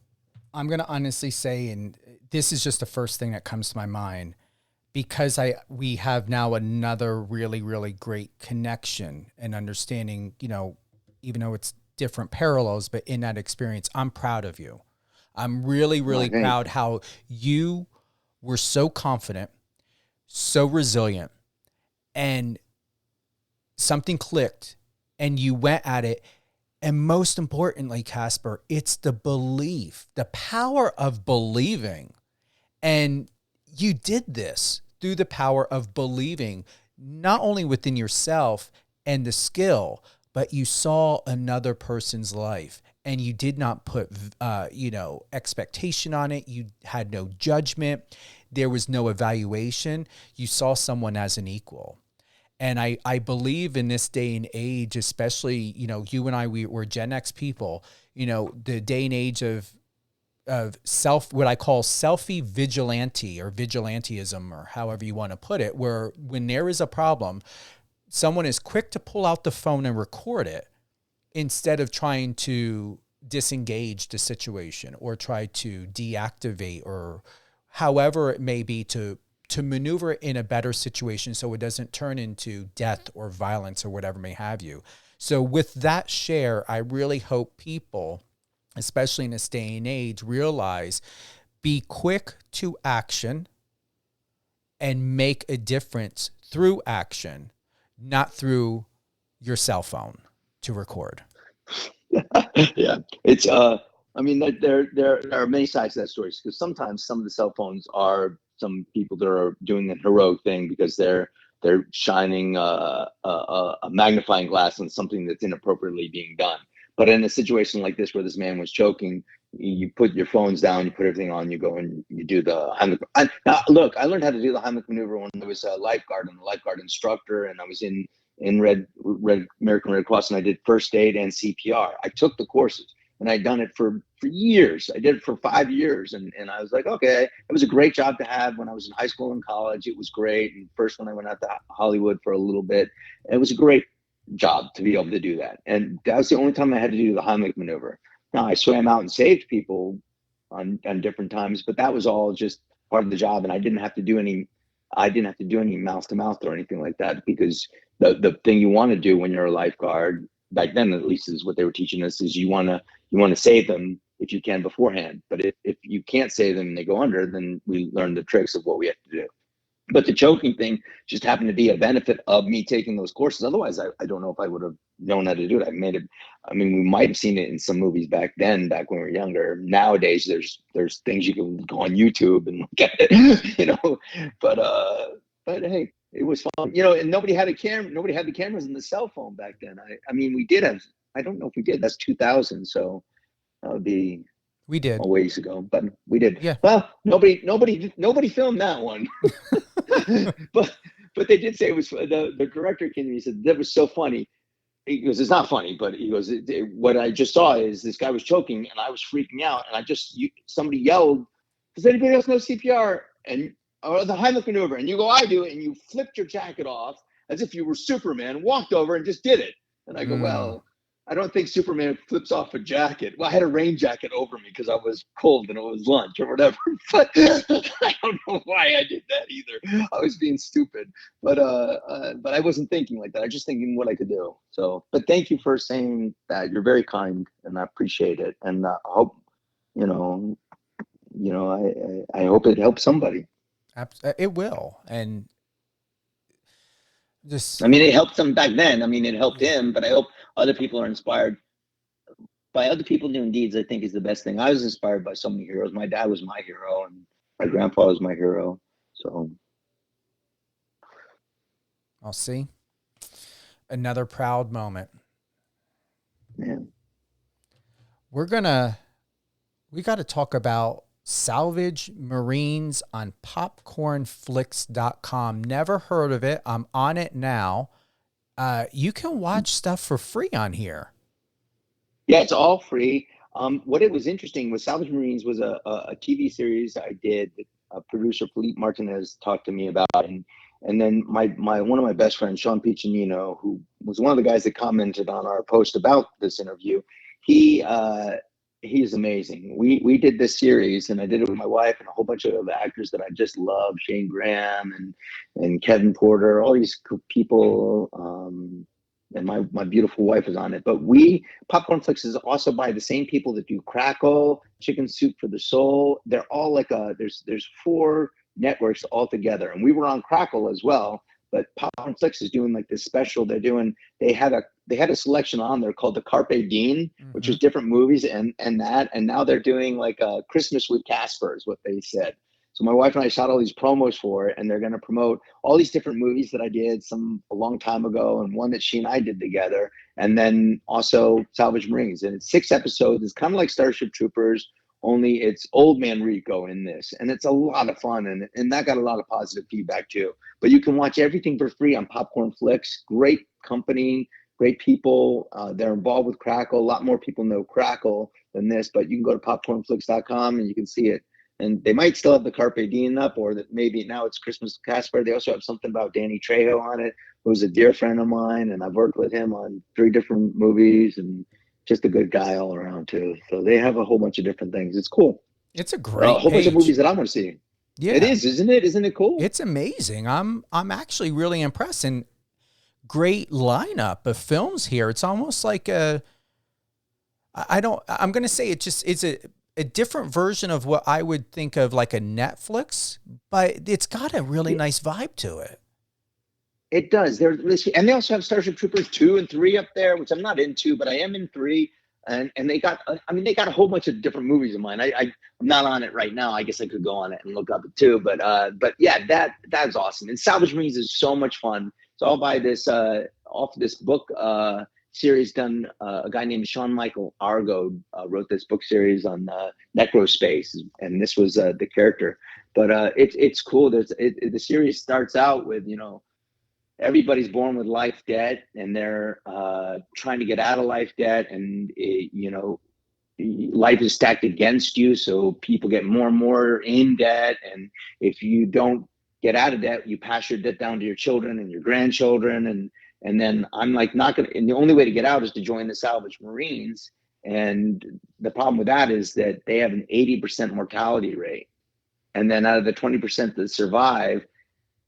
going to honestly say, and this is just the first thing that comes to my mind, because we have now another really, really great connection and understanding, even though it's different parallels, but in that experience, I'm proud of you. I'm really, really proud how you were so confident, so resilient, and something clicked and you went at it. And most importantly, Casper, it's the belief, the power of believing. And you did this through the power of believing, not only within yourself and the skill, but you saw another person's life and you did not put, expectation on it. You had no judgment. there was no evaluation. You saw someone as an equal. And I believe in this day and age, especially, you know, you and I, we're Gen X people, you know, the day and age of what I call selfie vigilante or vigilantism, or however you want to put it, where when there is a problem, someone is quick to pull out the phone and record it instead of trying to disengage the situation or try to deactivate or however it may be to maneuver it in a better situation so it doesn't turn into death or violence or whatever may have you. So with that share, I really hope people, especially in this day and age, realize be quick to action and make a difference through action, not through your cell phone to record. Yeah, it's I mean, there are many sides to that story, because sometimes some of the cell phones are some people that are doing a heroic thing because they're shining a magnifying glass on something that's inappropriately being done. But in a situation like this, where this man was choking, you put your phones down, you put everything on, you go and you do the Heimlich. Now, look, I learned how to do the Heimlich maneuver when I was a lifeguard and a lifeguard instructor, and I was in American Red Cross, and I did first aid and CPR. I took the courses, and I'd done it for years. I did it for 5 years, and I was like, okay, it was a great job to have when I was in high school and college. It was great. And first, when I went out to Hollywood for a little bit, it was a great job to be able to do that. And that was the only time I had to do the Heimlich maneuver. Now, I swam out and saved people on different times, but that was all just part of the job, and I didn't have to do any mouth to mouth or anything like that, because the thing you want to do when you're a lifeguard, back then at least, is what they were teaching us, is you want to save them if you can beforehand. But if you can't save them and they go under, then we learn the tricks of what we have to do. But the choking thing just happened to be a benefit of me taking those courses. Otherwise, I don't know if I would have known how to do it. I mean, we might have seen it in some movies back when we were younger. Nowadays, there's things you can go on YouTube and look at it, you know. But hey, it was fun, you know. And nobody had the cameras in the cell phone back then. I mean, we did have. I don't know if we did. That's 2000, so that would be. We did a ways ago, but we did. Yeah. Well, nobody filmed that one, but they did say it was. The director came to me and said that was so funny. He goes, it's not funny, but he goes, what I just saw is this guy was choking and I was freaking out, and somebody yelled, does anybody else know CPR or the Heimlich maneuver? And you go, I do it, and you flipped your jacket off as if you were Superman, walked over and just did it. And I go, well, I don't think Superman flips off a jacket. Well, I had a rain jacket over me because I was cold and it was lunch or whatever. But I don't know why I did that either. I was being stupid. But I wasn't thinking like that. I was just thinking what I could do. So, but thank you for saying that. You're very kind, and I appreciate it. And I hope, I hope it helps somebody. It will. And it helped him back then. It helped him, but I hope other people are inspired by other people doing deeds. I think is the best thing. I was inspired by so many heroes. My dad was my hero, and my grandpa was my hero. So I'll see. Another proud moment. Yeah. We got to talk about Salvage Marines on popcornflix.com. Never heard of it. I'm on it now. You can watch stuff for free on here. Yeah, it's all free. What it was interesting was Salvage Marines was a TV series I did that producer Philippe Martinez talked to me about, and then my one of my best friends, Sean Piccinino, who was one of the guys that commented on our post about this interview, he's amazing. We did this series, and I did it with my wife and a whole bunch of actors that I just love, Shane Graham and Kevin Porter, all these people, and my beautiful wife was on it. But Popcorn Flix is also by the same people that do Crackle, Chicken Soup for the Soul. They're all like there's 4 networks all together, and we were on Crackle as well. But Popcorn Flix is doing like this special. They had a selection on there called the Carpe Diem, which was different movies and now they're doing like a Christmas with Casper is what they said. So my wife and I shot all these promos for it, and they're going to promote all these different movies that I did, some a long time ago, and one that she and I did together, and then also Salvage Marines. And it's 6 episodes. It's kind of like Starship Troopers, only it's old man Rico in this, and it's a lot of fun, and that got a lot of positive feedback too. But you can watch everything for free on Popcorn Flicks. Great company, great people. They're involved with Crackle. A lot more people know Crackle than this, but you can go to popcornflix.com and you can see it. And they might still have the Carpe Diem up, or that maybe now it's Christmas Casper. They also have something about Danny Trejo on it, who's a dear friend of mine, and I've worked with him on 3 different movies, and just a good guy all around too. So they have a whole bunch of different things. It's cool. It's a great whole bunch of movies that I want to see. Yeah, it is, isn't it? Isn't it cool? It's amazing. I'm actually really impressed, and great lineup of films here. It's almost like I'm going to say it's a different version of what I would think of like a Netflix, but it's got a really nice vibe to it. It does. And they also have Starship Troopers 2 and 3 up there, which I'm not into, but I am in 3. And they got, they got a whole bunch of different movies of mine. I'm not on it right now. I guess I could go on it and look up it too. But yeah, that's awesome. And Salvage Marines is so much fun. So I'll buy this off this book series done. A guy named Sean Michael Argo wrote this book series on Necrospace, and this was the character. But it's cool. The series starts out with, everybody's born with life debt, and they're trying to get out of life debt, and life is stacked against you, so people get more and more in debt, and if you don't get out of debt, you pass your debt down to your children and your grandchildren, and then I'm like, not gonna, and the only way to get out is to join the Salvage Marines. And the problem with that is that they have an 80% mortality rate, and then out of the 20% that survive,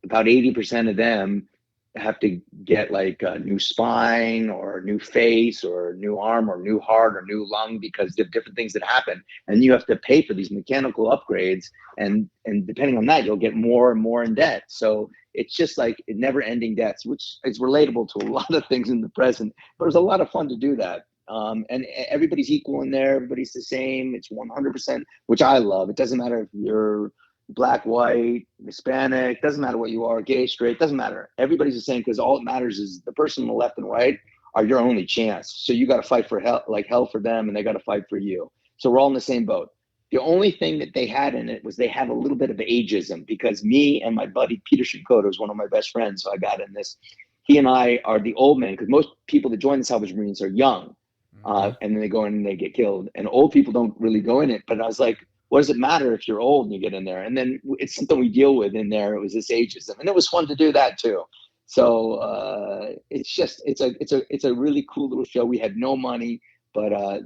about 80% of them have to get like a new spine or a new face or a new arm or new heart or new lung, because of different things that happen, and you have to pay for these mechanical upgrades, and depending on that, you'll get more and more in debt. So it's just like never ending debts, which is relatable to a lot of things in the present, but it was a lot of fun to do that. And everybody's equal in there, everybody's the same, it's 100%, which I love. It doesn't matter if you're black, white, Hispanic, doesn't matter what you are, gay, straight, doesn't matter. Everybody's the same, because all that matters is the person on the left and right are your only chance. So you got to fight for hell, like hell for them, and they got to fight for you. So we're all in the same boat. The only thing that they had in it was they had a little bit of ageism, because me and my buddy Peter Shikoda is one of my best friends, so I got in this. He and I are the old men, because most people that join the Salvage Marines are young, and then they go in and they get killed. And old people don't really go in it. But I was like, what does it matter if you're old and you get in there? And then it's something we deal with in there. It was this ageism, and it was fun to do that too. So it's a really cool little show. We had no money, but a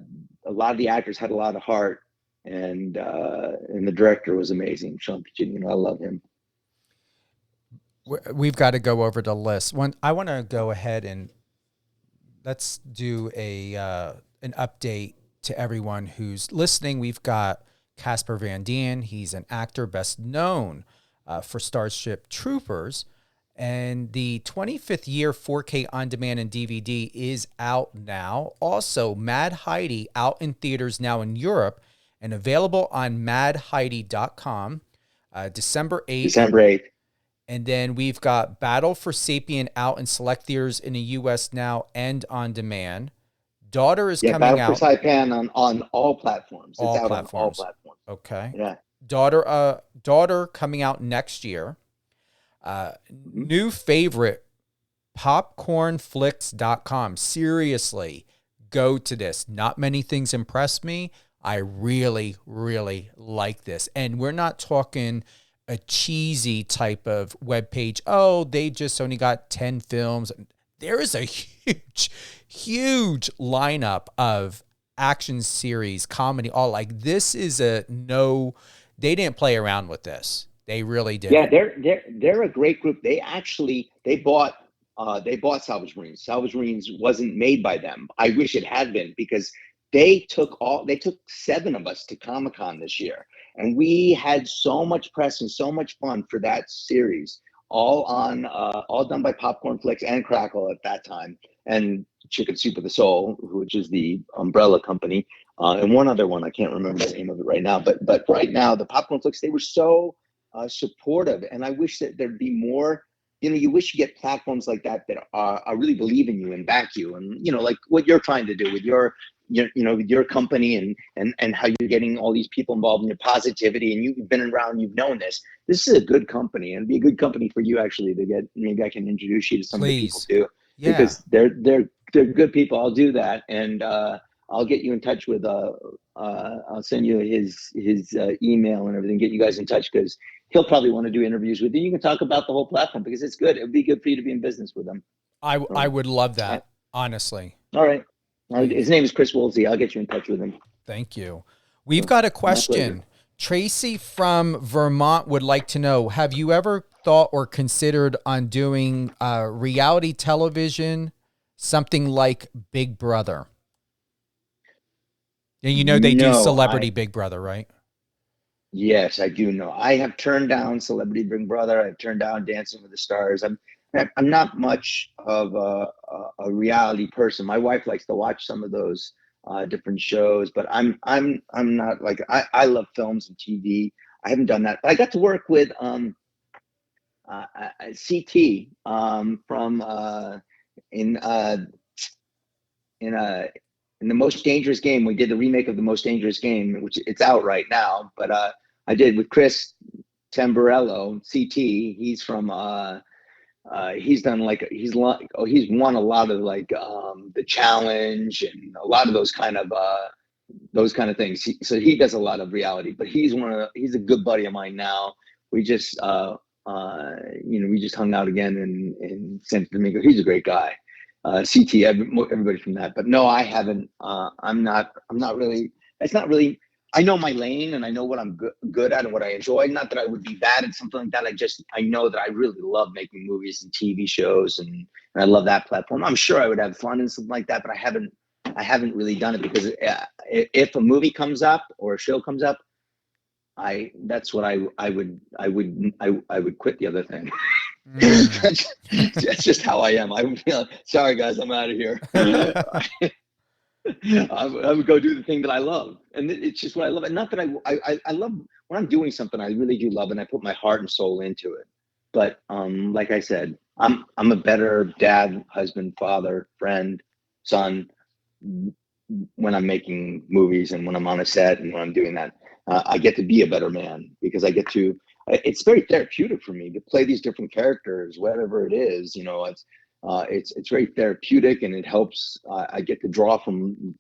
lot of the actors had a lot of heart, and the director was amazing, Sean Maher. I love him. We've got to go over the list. I want to go ahead and let's do an update to everyone who's listening. We've got Casper Van Dien. He's an actor best known for Starship Troopers. And the 25th year 4K on demand and DVD is out now. Also, Mad Heidi out in theaters now in Europe and available on madheidi.com December 8th. December 8th. And then we've got Battle for Sapien out in select theaters in the U.S. now and on demand. Daughter is coming out. Battle for Sapien on all platforms. It's out on all platforms. Okay. Yeah. Daughter coming out next year. New favorite, popcornflix.com. Seriously, go to this. Not many things impressed me. I really, really like this. And we're not talking a cheesy type of webpage. Oh, they just only got 10 films. There is a huge lineup of action series, comedy, all like this is they didn't play around with this. They really did. Yeah, they're a great group. They bought Salvage Marines. Salvage Marines wasn't made by them. I wish it had been, because they took 7 of us to Comic-Con this year, and we had so much press and so much fun for that series, all done by Popcorn Flicks and Crackle at that time, and Chicken Soup of the Soul, which is the umbrella company, and one other one, I can't remember the name of it right now, but right now the Popcorn Flicks, they were so supportive, and I wish that there'd be more. You wish you get platforms like that are really believe in you and back you, and like what you're trying to do with your your company and how you're getting all these people involved in your positivity, and you've been around, you've known this. This is a good company, and it'd be a good company for you actually to get. Maybe I can introduce you to some of the people too, because they're good people. I'll do that, and I'll get you in touch with. I'll send you his email and everything. Get you guys in touch because he'll probably want to do interviews with you. You can talk about the whole platform because it's good. It would be good for you to be in business with them. I would love that, honestly. All right. His name is Chris Woolsey. I'll get you in touch with him. Thank you. We've got a question. Tracy from Vermont would like to know, have you ever thought or considered on doing reality television, something like Big Brother? And they do Celebrity Big Brother, right? Yes, I do know. I have turned down Celebrity Big Brother. I've turned down Dancing with the Stars. I'm not much of a reality person. My wife likes to watch some of those different shows, but I'm not like I love films and TV. I haven't done that. But I got to work with CT from in the Most Dangerous Game. We did the remake of the Most Dangerous Game, which it's out right now. But I did with Chris Tamburello, CT. He's from he's done he's won a lot of the challenge and a lot of those kind of things. So he does a lot of reality, but he's a good buddy of mine now. We just we just hung out again in San Domingo. He's a great guy. CT, everybody from that, but no, I haven't. I'm not really. It's not really. I know my lane and I know what I'm good at and what I enjoy. Not that I would be bad at something like that. I know that I really love making movies and TV shows and I love that platform. I'm sure I would have fun and something like that, but I haven't really done it because if a movie comes up or a show comes up, that's what I would quit the other thing. That's just how I am. I would feel sorry guys, I'm out of here. I would go do the thing that I love, and it's just what I love. And not that I love when I'm doing something I really do love, and I put my heart and soul into it. But like I said, I'm a better dad, husband, father, friend, son when I'm making movies and when I'm on a set and when I'm doing that. I get to be a better man because I get to. It's very therapeutic for me to play these different characters, whatever it is. It's very therapeutic and it helps. I get to draw from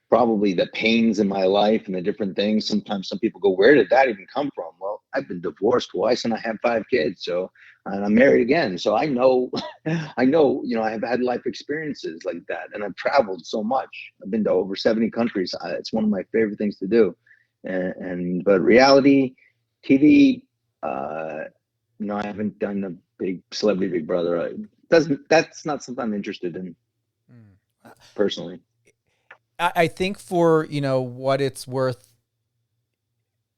probably the pains in my life and the different things. Sometimes some people go, where did that even come from? Well, I've been divorced twice and I have 5 kids. And I'm married again. So I know, I have had life experiences like that and I've traveled so much. I've been to over 70 countries. It's one of my favorite things to do. But reality TV, I haven't done the big Celebrity Big Brother. That's not something I'm interested in personally. I think for, what it's worth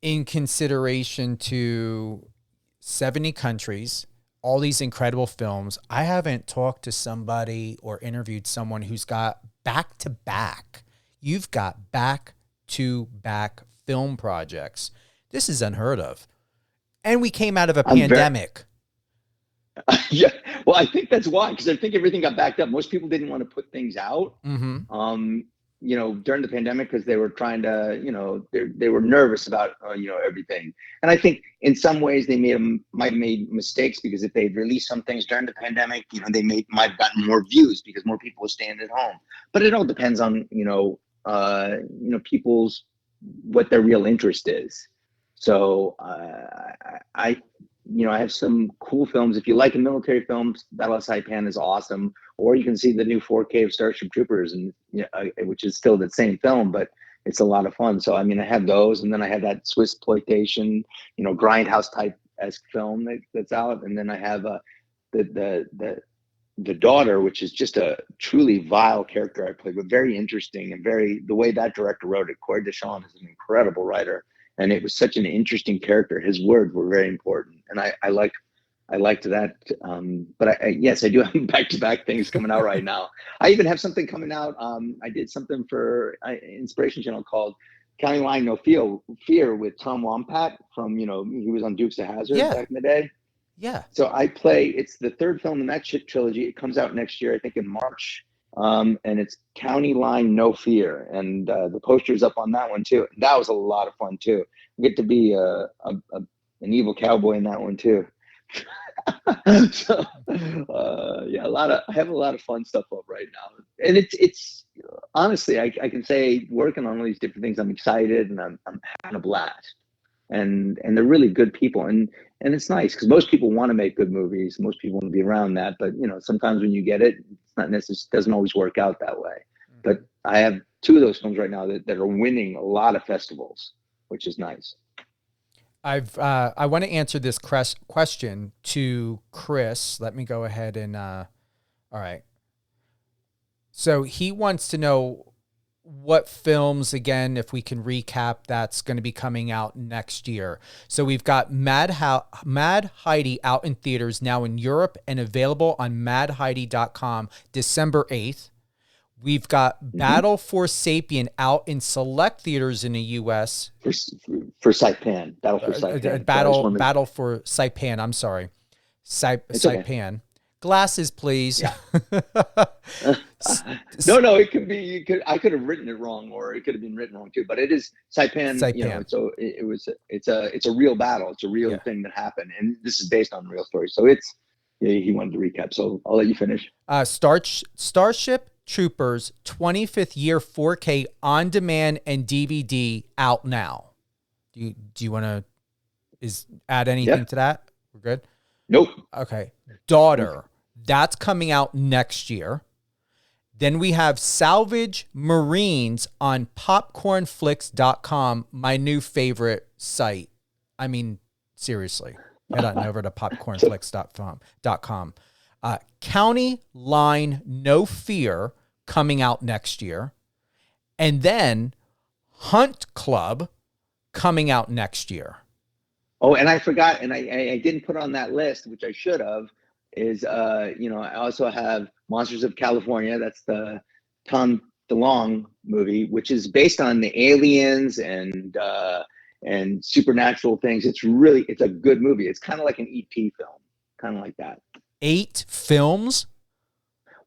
in consideration to 70 countries, all these incredible films, I haven't talked to somebody or interviewed someone who's got back-to-back. You've got back-to-back film projects. This is unheard of. And we came out of a pandemic. Yeah, well, I think that's why, because I think everything got backed up. Most people didn't want to put things out, during the pandemic because they were trying to, they were nervous about, everything. And I think in some ways they might have made mistakes because if they'd released some things during the pandemic, they might have gotten more views because more people were staying at home. But it all depends on, people's what their real interest is. So I have some cool films. If you like a military film, Battle of Saipan is awesome. Or you can see the new 4K of Starship Troopers, and which is still the same film, but it's a lot of fun. So I have those, and then I have that Swiss exploitation, grindhouse type esque film that's out, and then I have the daughter, which is just a truly vile character I played, but very interesting and the way that director wrote it. Corey Deschamps is an incredible writer. And it was such an interesting character. His words were very important, and I liked that. But yes, I do have back-to-back things coming out right now. I even have something coming out. I did something for Inspiration Channel called "County Line No Fear" with Tom Wampat from he was on Dukes of Hazzard back in the day. Yeah. So it's the third film in that trilogy. It comes out next year, I think in March. and it's County Line No Fear, and the poster's up on that one too. That was a lot of fun too. I get to be an evil cowboy in that one too. So yeah, I have a lot of fun stuff up right now, and it's honestly, I can say working on all these different things, I'm excited and I'm having a blast, and they're really good people, and it's nice because most people want to make good movies, most people want to be around that, but sometimes when you get it, it's not necessarily, doesn't always work out that way. But I have 2 of those films right now that are winning a lot of festivals, which is nice. I want to answer this question to Chris. Let me go ahead and, all right. So he wants to know what films, again, if we can recap, that's going to be coming out next year. So we've got Mad Heidi out in theaters now in Europe and available on madheidi.com December 8th. We've got Battle for Sapien out in select theaters in the U.S. For Saipan. Battle for Saipan. Battle for Saipan. I'm sorry. Saipan. Okay. Glasses, please. Yeah. No, it could be. I could have written it wrong, or it could have been written wrong too. But it is Saipan. It's a real battle. It's a real thing that happened, and this is based on a real story. So he wanted to recap. So I'll let you finish. Starship Troopers 25th year 4K on demand and DVD out now. Do you want to add anything to that? We're good. Nope. Okay. Daughter, that's coming out next year. Then we have Salvage Marines on popcornflix.com, my new favorite site. I mean, seriously, head on over to popcornflix.com. County Line No Fear coming out next year. And then Hunt Club coming out next year. Oh, and I forgot, and I didn't put on that list, which I should have, is, I also have Monsters of California. That's the Tom DeLonge movie, which is based on the aliens and supernatural things. It's a good movie. It's kind of like an EP film, kind of like that. 8 films?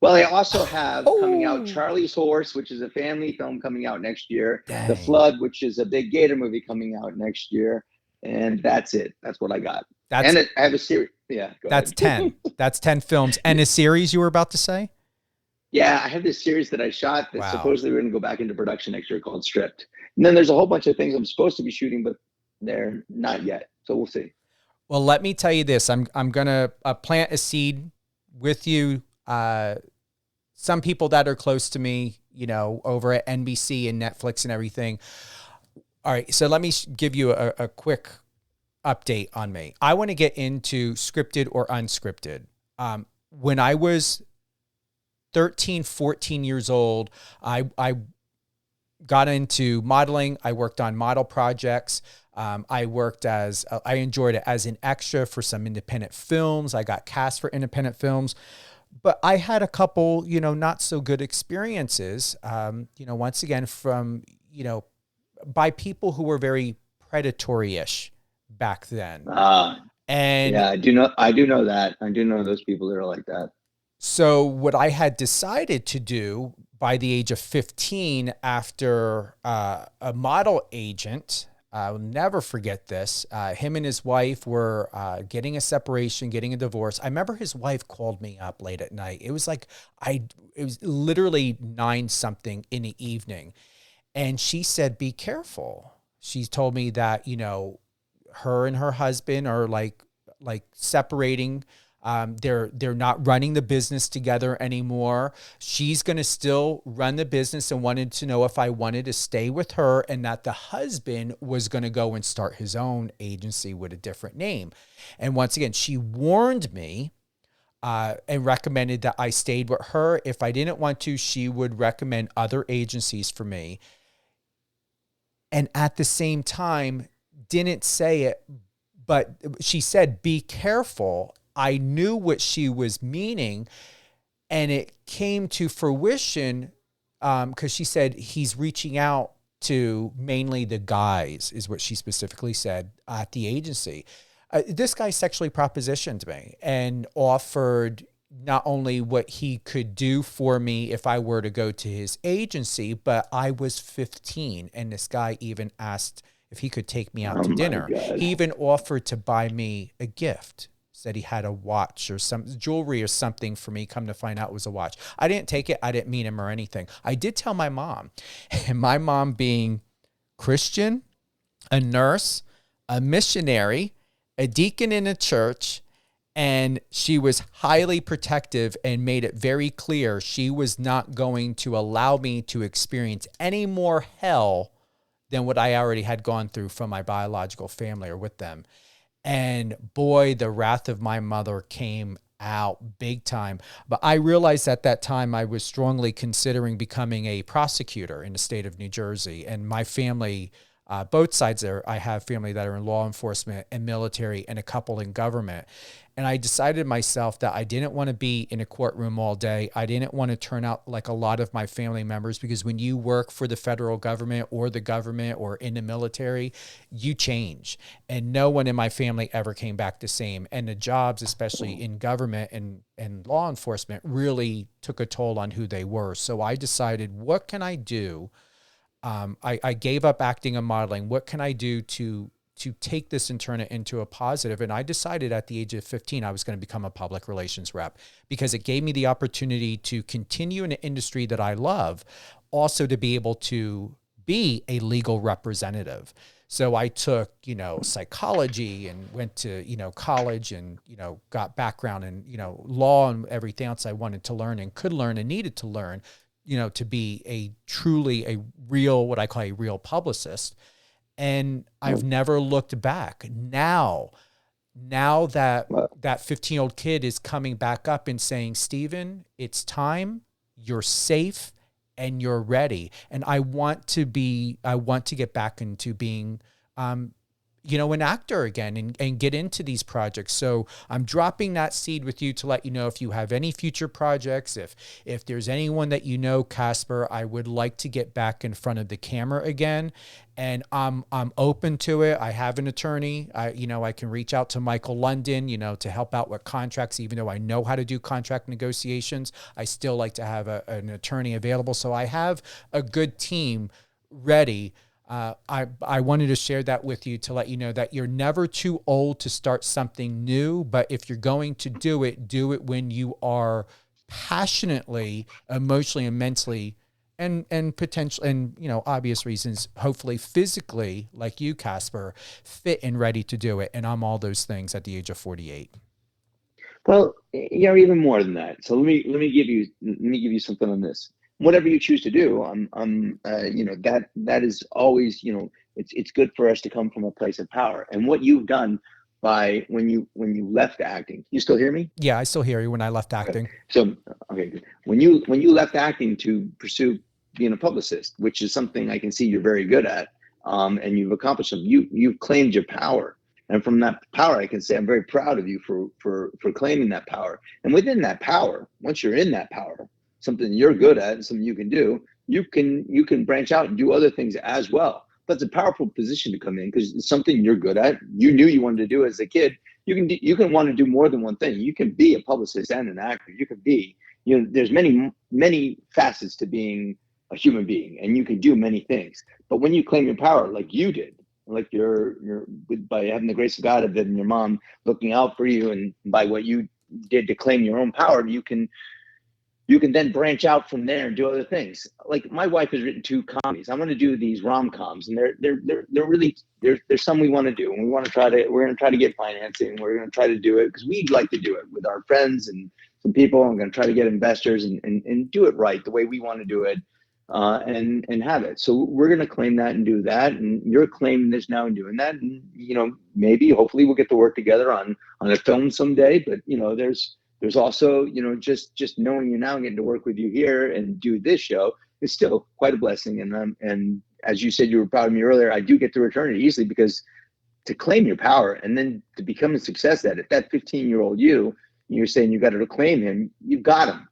Well, I also have coming out Charlie's Horse, which is a family film coming out next year. Dang. The Flood, which is a big gator movie coming out next year. And that's it. That's what I got. I have a series. Yeah. That's 10. That's 10 films. And a series you were about to say? Yeah, I have this series that I shot that supposedly we're going to go back into production next year called Stripped. And then there's a whole bunch of things I'm supposed to be shooting, but they're not yet. So we'll see. Well, let me tell you this. I'm going to plant a seed with you. Some people that are close to me, over at NBC and Netflix and everything. All right. So let me give you a quick update on me. I want to get into scripted or unscripted. When I was 13, 14 years old, I got into modeling. I worked on model projects. I enjoyed it as an extra for some independent films. I got cast for independent films, but I had a couple, not so good experiences, once again from, by people who were very predatory-ish back then. And yeah, I do know that. I do know those people that are like that. So what I had decided to do by the age of 15 after a model agent, I'll never forget this. Him and his wife were getting a separation, getting a divorce. I remember his wife called me up late at night. It was like, it was literally 9-something in the evening. And she said, be careful. She told me that, her and her husband are like separating. They're not running the business together anymore. She's going to still run the business and wanted to know if I wanted to stay with her, and that the husband was going to go and start his own agency with a different name. And once again, she warned me and recommended that I stayed with her. If I didn't want to, she would recommend other agencies for me. And at the same time, didn't say it, but she said, be careful. I knew what she was meaning, and it came to fruition because she said he's reaching out to mainly the guys, is what she specifically said at the agency. This guy sexually propositioned me and offered not only what he could do for me if I were to go to his agency, but I was 15, and this guy even asked if he could take me out to dinner. God. He even offered to buy me a gift. Said he had a watch or some jewelry or something for me. Come to find out it was a watch. I didn't take it. I didn't meet him or anything. I did tell my mom, and my mom being Christian, a nurse, a missionary, a deacon in a church, and she was highly protective and made it very clear she was not going to allow me to experience any more hell than what I already had gone through from my biological family or with them. And boy, the wrath of my mother came out big time. But I realized at that time I was strongly considering becoming a prosecutor in the state of New Jersey. And my family, both sides there, I have family that are in law enforcement and military and a couple in government. And I decided myself that I didn't want to be in a courtroom all day. I didn't want to turn out like a lot of my family members, because when you work for the federal government or the government or in the military, you change. And no one in my family ever came back the same. And the jobs, especially in government and law enforcement, really took a toll on who they were. So I decided, what can I do? I gave up acting and modeling. What can I do to take this and turn it into a positive? And I decided at the age of 15, I was going to become a public relations rep, because it gave me the opportunity to continue in an industry that I love, also to be able to be a legal representative. So I took, psychology and went to, college and, got background in, law and everything else I wanted to learn and could learn and needed to learn, to be a real, what I call a real publicist. And I've never looked back. Now that 15-year-old kid is coming back up and saying, Stephen, it's time, you're safe, and you're ready. And I want to get back into being, an actor again and get into these projects. So I'm dropping that seed with you to let you know if you have any future projects, if there's anyone that Casper, I would like to get back in front of the camera again. And I'm open to it. I have an attorney. I can reach out to Michael London, to help out with contracts. Even though I know how to do contract negotiations, I still like to have an attorney available. So I have a good team ready. I wanted to share that with you to let you know that you're never too old to start something new. But if you're going to do it when you are passionately, emotionally, and mentally, and potentially, and obvious reasons, hopefully physically, like you, Casper, fit and ready to do it. And I'm all those things at the age of 48. Well, you're even more than that. So let me give you something on this. Whatever you choose to do, that is always, it's good for us to come from a place of power. And what you've done by when you left acting, you still hear me? Yeah, I still hear you when I left acting. Okay. So, okay, good. When you left acting to pursue being a publicist, which is something I can see you're very good at, and you've accomplished them, you've claimed your power. And from that power, I can say I'm very proud of you for claiming that power. And within that power, once you're in that power, something you're good at and something you can do, you can branch out and do other things as well. That's a powerful position to come in, because it's something you're good at. You knew you wanted to do it as a kid. You can want to do more than one thing. You can be a publicist and an actor. You can be, there's many facets to being a human being, and you can do many things. But when you claim your power, like you did, like you're by having the grace of God of it and your mom looking out for you, and by what you did to claim your own power, you can then branch out from there and do other things. Like my wife has written 2 comedies. I'm going to do these rom-coms, and they're really there's some we want to do, and we're going to try to get financing. We're going to try to do it because we'd like to do it with our friends and some people. I'm going to try to get investors and do it right the way we want to do it, and have it. So we're going to claim that and do that, and you're claiming this now and doing that, and maybe hopefully we'll get to work together on a film someday. But there's also, just knowing you now and getting to work with you here and do this show is still quite a blessing. And as you said, you were proud of me earlier, I do get to return it easily, because to claim your power and then to become a success at it, that 15-year-old you're saying you got to reclaim him, you got him.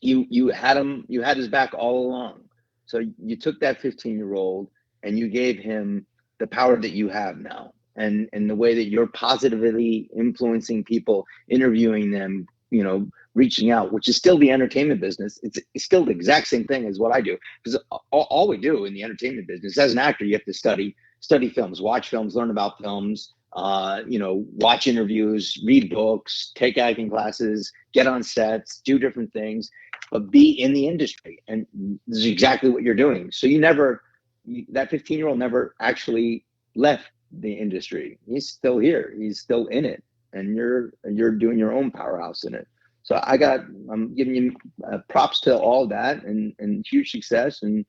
You had his back all along. So you took that 15-year-old and you gave him the power that you have now. And the way that you're positively influencing people, interviewing them, reaching out, which is still the entertainment business. It's still the exact same thing as what I do, because all we do in the entertainment business, as an actor, you have to study films, watch films, learn about films, watch interviews, read books, take acting classes, get on sets, do different things, but be in the industry. And this is exactly what you're doing. So that 15-year-old never actually left the industry. He's still here. He's still in it. And you're doing your own powerhouse in it. So I'm giving you props to all that and huge success. And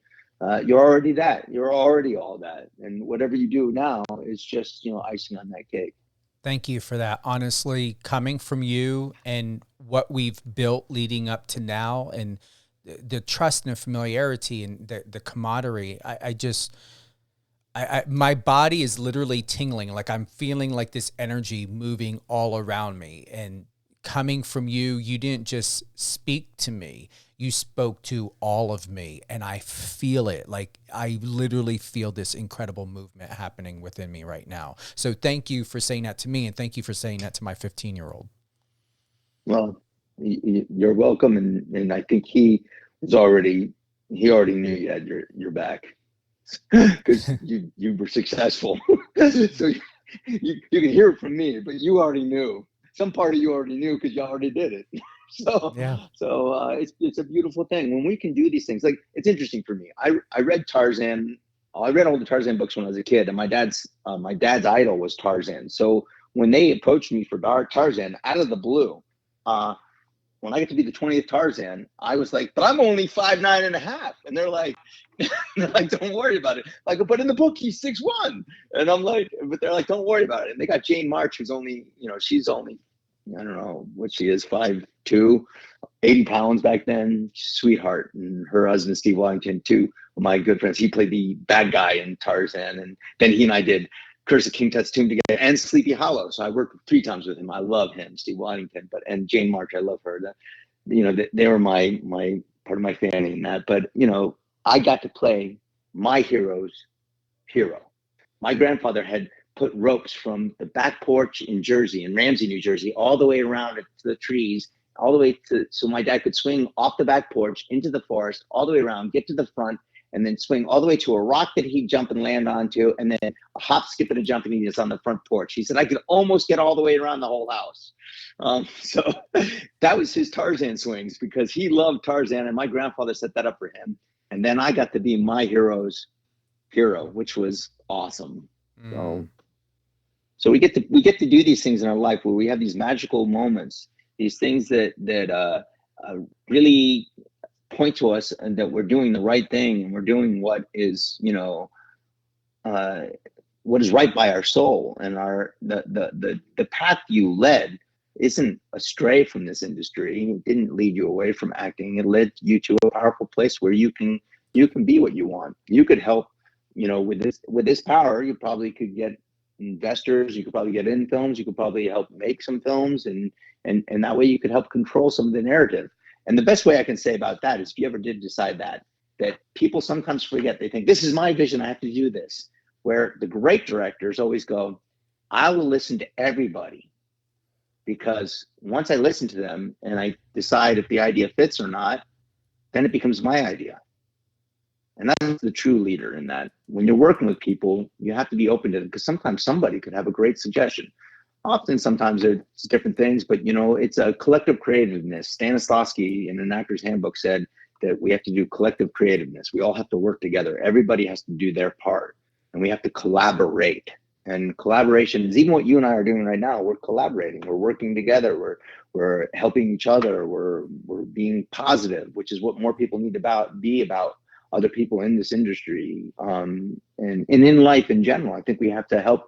you're already that. You're already all that. And whatever you do now is just, icing on that cake. Thank you for that. Honestly, coming from you and what we've built leading up to now, and the trust and the familiarity and the camaraderie, my body is literally tingling. Like I'm feeling like this energy moving all around me. And coming from you, you didn't just speak to me, you spoke to all of me, and I feel it. Like I literally feel this incredible movement happening within me right now. So thank you for saying that to me, and thank you for saying that to my 15-year-old. Well, you're welcome. And I think he already knew you had your back, because you were successful. So you can hear it from me, but you already knew. Some part of you already knew because you already did it. So it's a beautiful thing when we can do these things. Like, it's interesting for me. I read Tarzan. I read all the Tarzan books when I was a kid, and my dad's idol was Tarzan. So when they approached me for Tarzan out of the blue, when I get to be the 20th Tarzan, I was like, but I'm only 5'9.5", and they're like, don't worry about it. Like, but in the book he's 6'1", and I'm like, but they're like, don't worry about it. And they got Jane March, who's only, she's only, I don't know what she is, 5'2", 80 pounds back then, sweetheart. And her husband Steve Wellington, too, my good friends. He played the bad guy in Tarzan, and then he and I did Curse of King Tut's Tomb together, and Sleepy Hollow. So I worked 3 times with him. I love him, Steve Waddington, and Jane March. I love her. They were my part of my family in that. But I got to play my hero's hero. My grandfather had put ropes from the back porch in Ramsey, New Jersey, all the way around to the trees, all the way so my dad could swing off the back porch into the forest, all the way around, get to the front, and then swing all the way to a rock that he'd jump and land onto, and then a hop, skip, and a jump, and he was on the front porch. He said, I could almost get all the way around the whole house. So that was his Tarzan swings, because he loved Tarzan, and my grandfather set that up for him. And then I got to be my hero's hero, which was awesome. So we get to do these things in our life where we have these magical moments, these things that really point to us, and that we're doing the right thing, and we're doing what is right by our soul. And the path you led isn't astray from this industry. It didn't lead you away from acting. It led you to a powerful place where you can be what you want. You could help, with this power, you probably could get investors, you could probably get in films, you could probably help make some films, and that way you could help control some of the narrative. And the best way I can say about that is, if you ever did decide that people sometimes forget, they think, this is my vision, I have to do this. Where the great directors always go, I will listen to everybody, because once I listen to them and I decide if the idea fits or not, then it becomes my idea. And that's the true leader in that. When you're working with people, you have to be open to them, because sometimes somebody could have a great suggestion. Often, sometimes it's different things, but it's a collective creativeness. Stanislavski in an actor's handbook said that we have to do collective creativeness. We all have to work together. Everybody has to do their part, and we have to collaborate. And collaboration is even what you and I are doing right now. We're collaborating. We're working together. We're helping each other. We're being positive, which is what more people need to be about other people in this industry, and in life in general. I think we have to help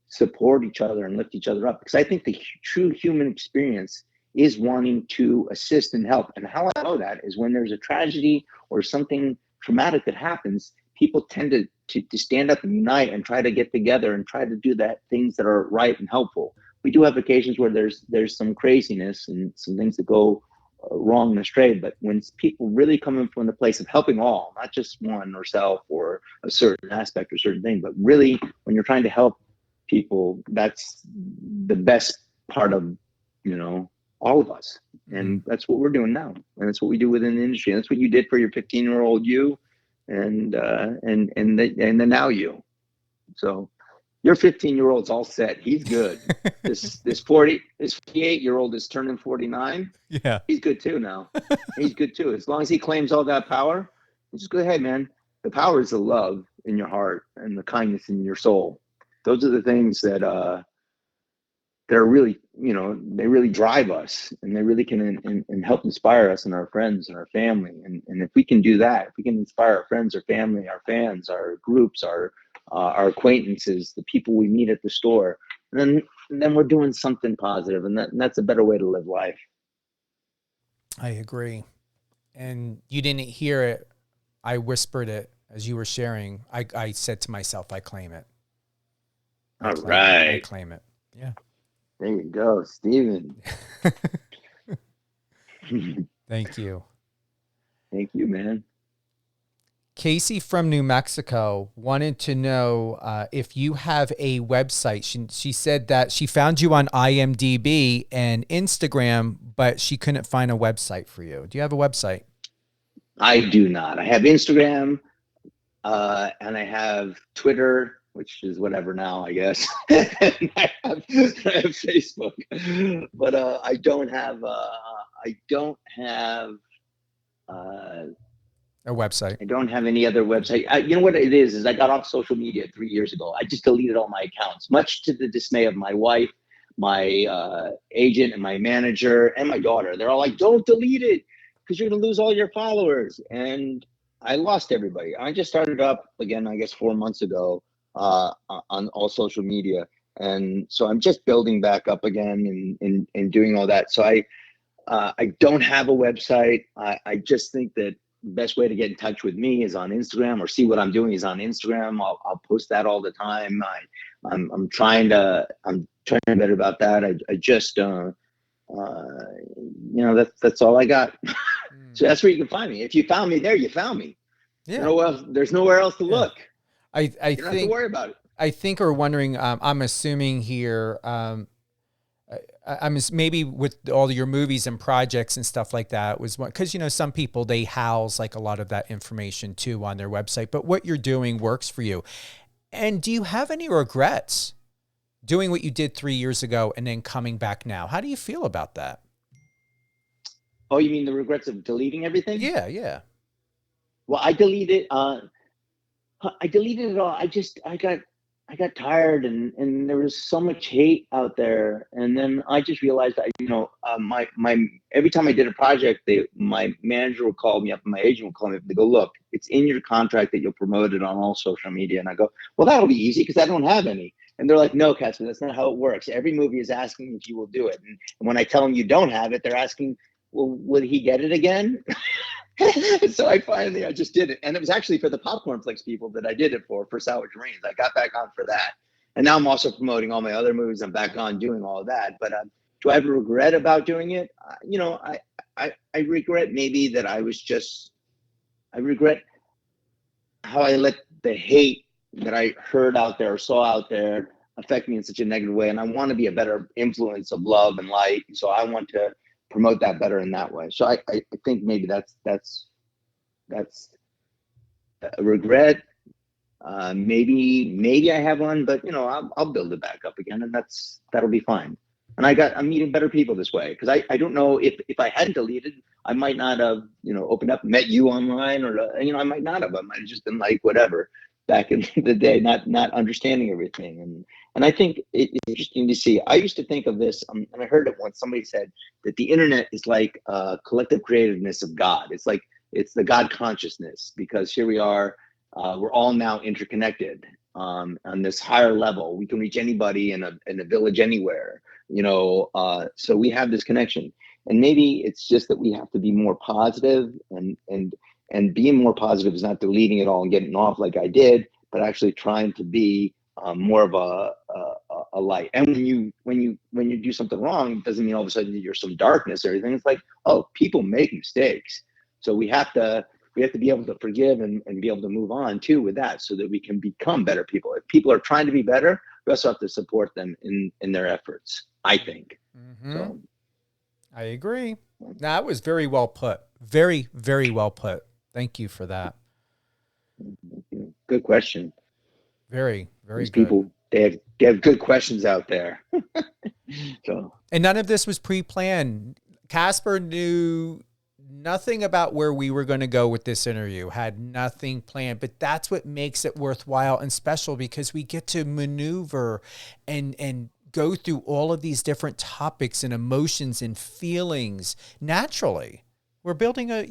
support each other and lift each other up, because I think the true human experience is wanting to assist and help. And how I know that is when there's a tragedy or something traumatic that happens, people tend to stand up and unite and try to get together and try to do things that are right and helpful. We do have occasions where there's some craziness and some things that go wrong and astray, but when people really come in from the place of helping all, not just one or self or a certain aspect or certain thing, but really when you're trying to help people, that's the best part of all of us. And that's what we're doing now. And that's what we do within the industry. And that's what you did for your 15-year-old you and the now you. So your 15-year-old's all set. He's good. this 48-year-old is turning 49. Yeah. He's good too now. He's good too. As long as he claims all that power, just go ahead, man. The power is the love in your heart and the kindness in your soul. Those are the things that are really, they really drive us, and they really can and help inspire us and our friends and our family. And if we can do that, if we can inspire our friends, our family, our fans, our groups, our acquaintances, the people we meet at the store, then we're doing something positive, and that's a better way to live life. I agree. And you didn't hear it. I whispered it as you were sharing. I said to myself, I claim it. I claim it. Yeah. There you go, Steven. Thank you. Thank you, man. Casey from New Mexico wanted to know if you have a website. She said that she found you on IMDb and Instagram, but she couldn't find a website for you. Do you have a website? I do not. I have Instagram, and I have Twitter, which is whatever now, I guess. And I have Facebook, but I don't have a website. I don't have any other website. You know what it is I got off social media 3 years ago. I just deleted all my accounts, much to the dismay of my wife, my agent, and my manager, and my daughter. They're all like, don't delete it because you're going to lose all your followers. And I lost everybody. I just started up again, I guess 4 months ago, on all social media. And so I'm just building back up again and doing all that. So I don't have a website. I just think that the best way to get in touch with me is on Instagram, or see what I'm doing is on Instagram. I'll post that all the time. I'm trying to better about that. I just, that's all I got. So that's where you can find me. If you found me there, you found me. Yeah. There's nowhere else to look. I don't have to worry about it. I think we're wondering, I'm assuming here, I'm maybe with all your movies and projects and stuff like that was one, because, some people, they house like a lot of that information too on their website, but what you're doing works for you. And do you have any regrets doing what you did 3 years ago and then coming back now? How do you feel about that? Oh, you mean the regrets of deleting everything? Yeah. Well, I deleted it all. I got tired, and there was so much hate out there. And then I just realized that, my every time I did a project, my manager would call me up and my agent would call me up. They go, look, it's in your contract that you'll promote it on all social media. And I go, well, that'll be easy because I don't have any. And they're like, no, Casper, that's not how it works. Every movie is asking if you will do it. And when I tell them you don't have it, they're asking, well, would he get it again? So I just did it. And it was actually for the Popcorn Flicks people that I did it for Sour Dreams. I got back on for that. And now I'm also promoting all my other movies. I'm back on doing all of that. But do I have a regret about doing it? I regret maybe that I regret how I let the hate that I heard out there or saw out there affect me in such a negative way. And I want to be a better influence of love and light. So I want to promote that better in that way. So I think maybe that's a regret. Maybe I have one, but I'll build it back up again, and that'll be fine. And I'm meeting better people this way, because I don't know if I hadn't deleted, I might not have opened up and met you online, or I might not have. I might have just been like whatever back in the day, not understanding everything. And I think it's interesting to see. I used to think of this, and I heard it once. Somebody said that the internet is like collective creativeness of God. It's like it's the God consciousness, because here we are. We're all now interconnected on this higher level. We can reach anybody in a village anywhere. So we have this connection. And maybe it's just that we have to be more positive, and being more positive is not deleting it all and getting off like I did, but actually trying to be more of a light. And when you do something wrong, it doesn't mean all of a sudden you're some darkness or anything. It's like, oh, people make mistakes. So we have to be able to forgive and be able to move on too with that, so that we can become better people. If people are trying to be better, we also have to support them in their efforts, I think. Mm-hmm. So I agree. That was very well put. Very, very well put. Thank you for that. Good question. Very, very These good. people, they have good questions out there. So, and none of this was pre-planned. Casper knew nothing about where we were going to go with this interview, had nothing planned, but that's what makes it worthwhile and special, because we get to maneuver and go through all of these different topics and emotions and feelings naturally. We're building a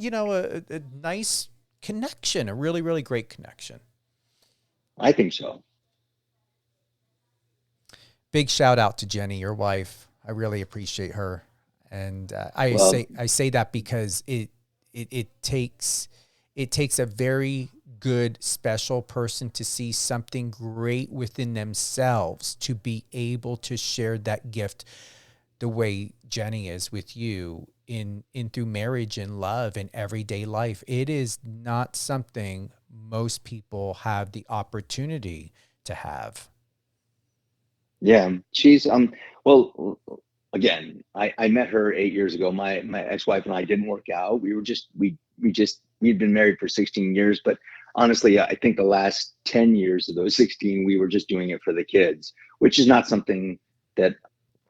nice connection, a really, really great connection. I think so. Big shout out to Jenny, your wife. I really appreciate her. And I say that because it takes a very good, special person to see something great within themselves to be able to share that gift the way Jenny is with you in through marriage and love and everyday life. It is not something most people have the opportunity to have. Yeah, she's well, again, I met her 8 years ago. My ex-wife and I didn't work out. We'd been married for 16 years, but honestly, I think the last 10 years of those 16, we were just doing it for the kids, which is not something that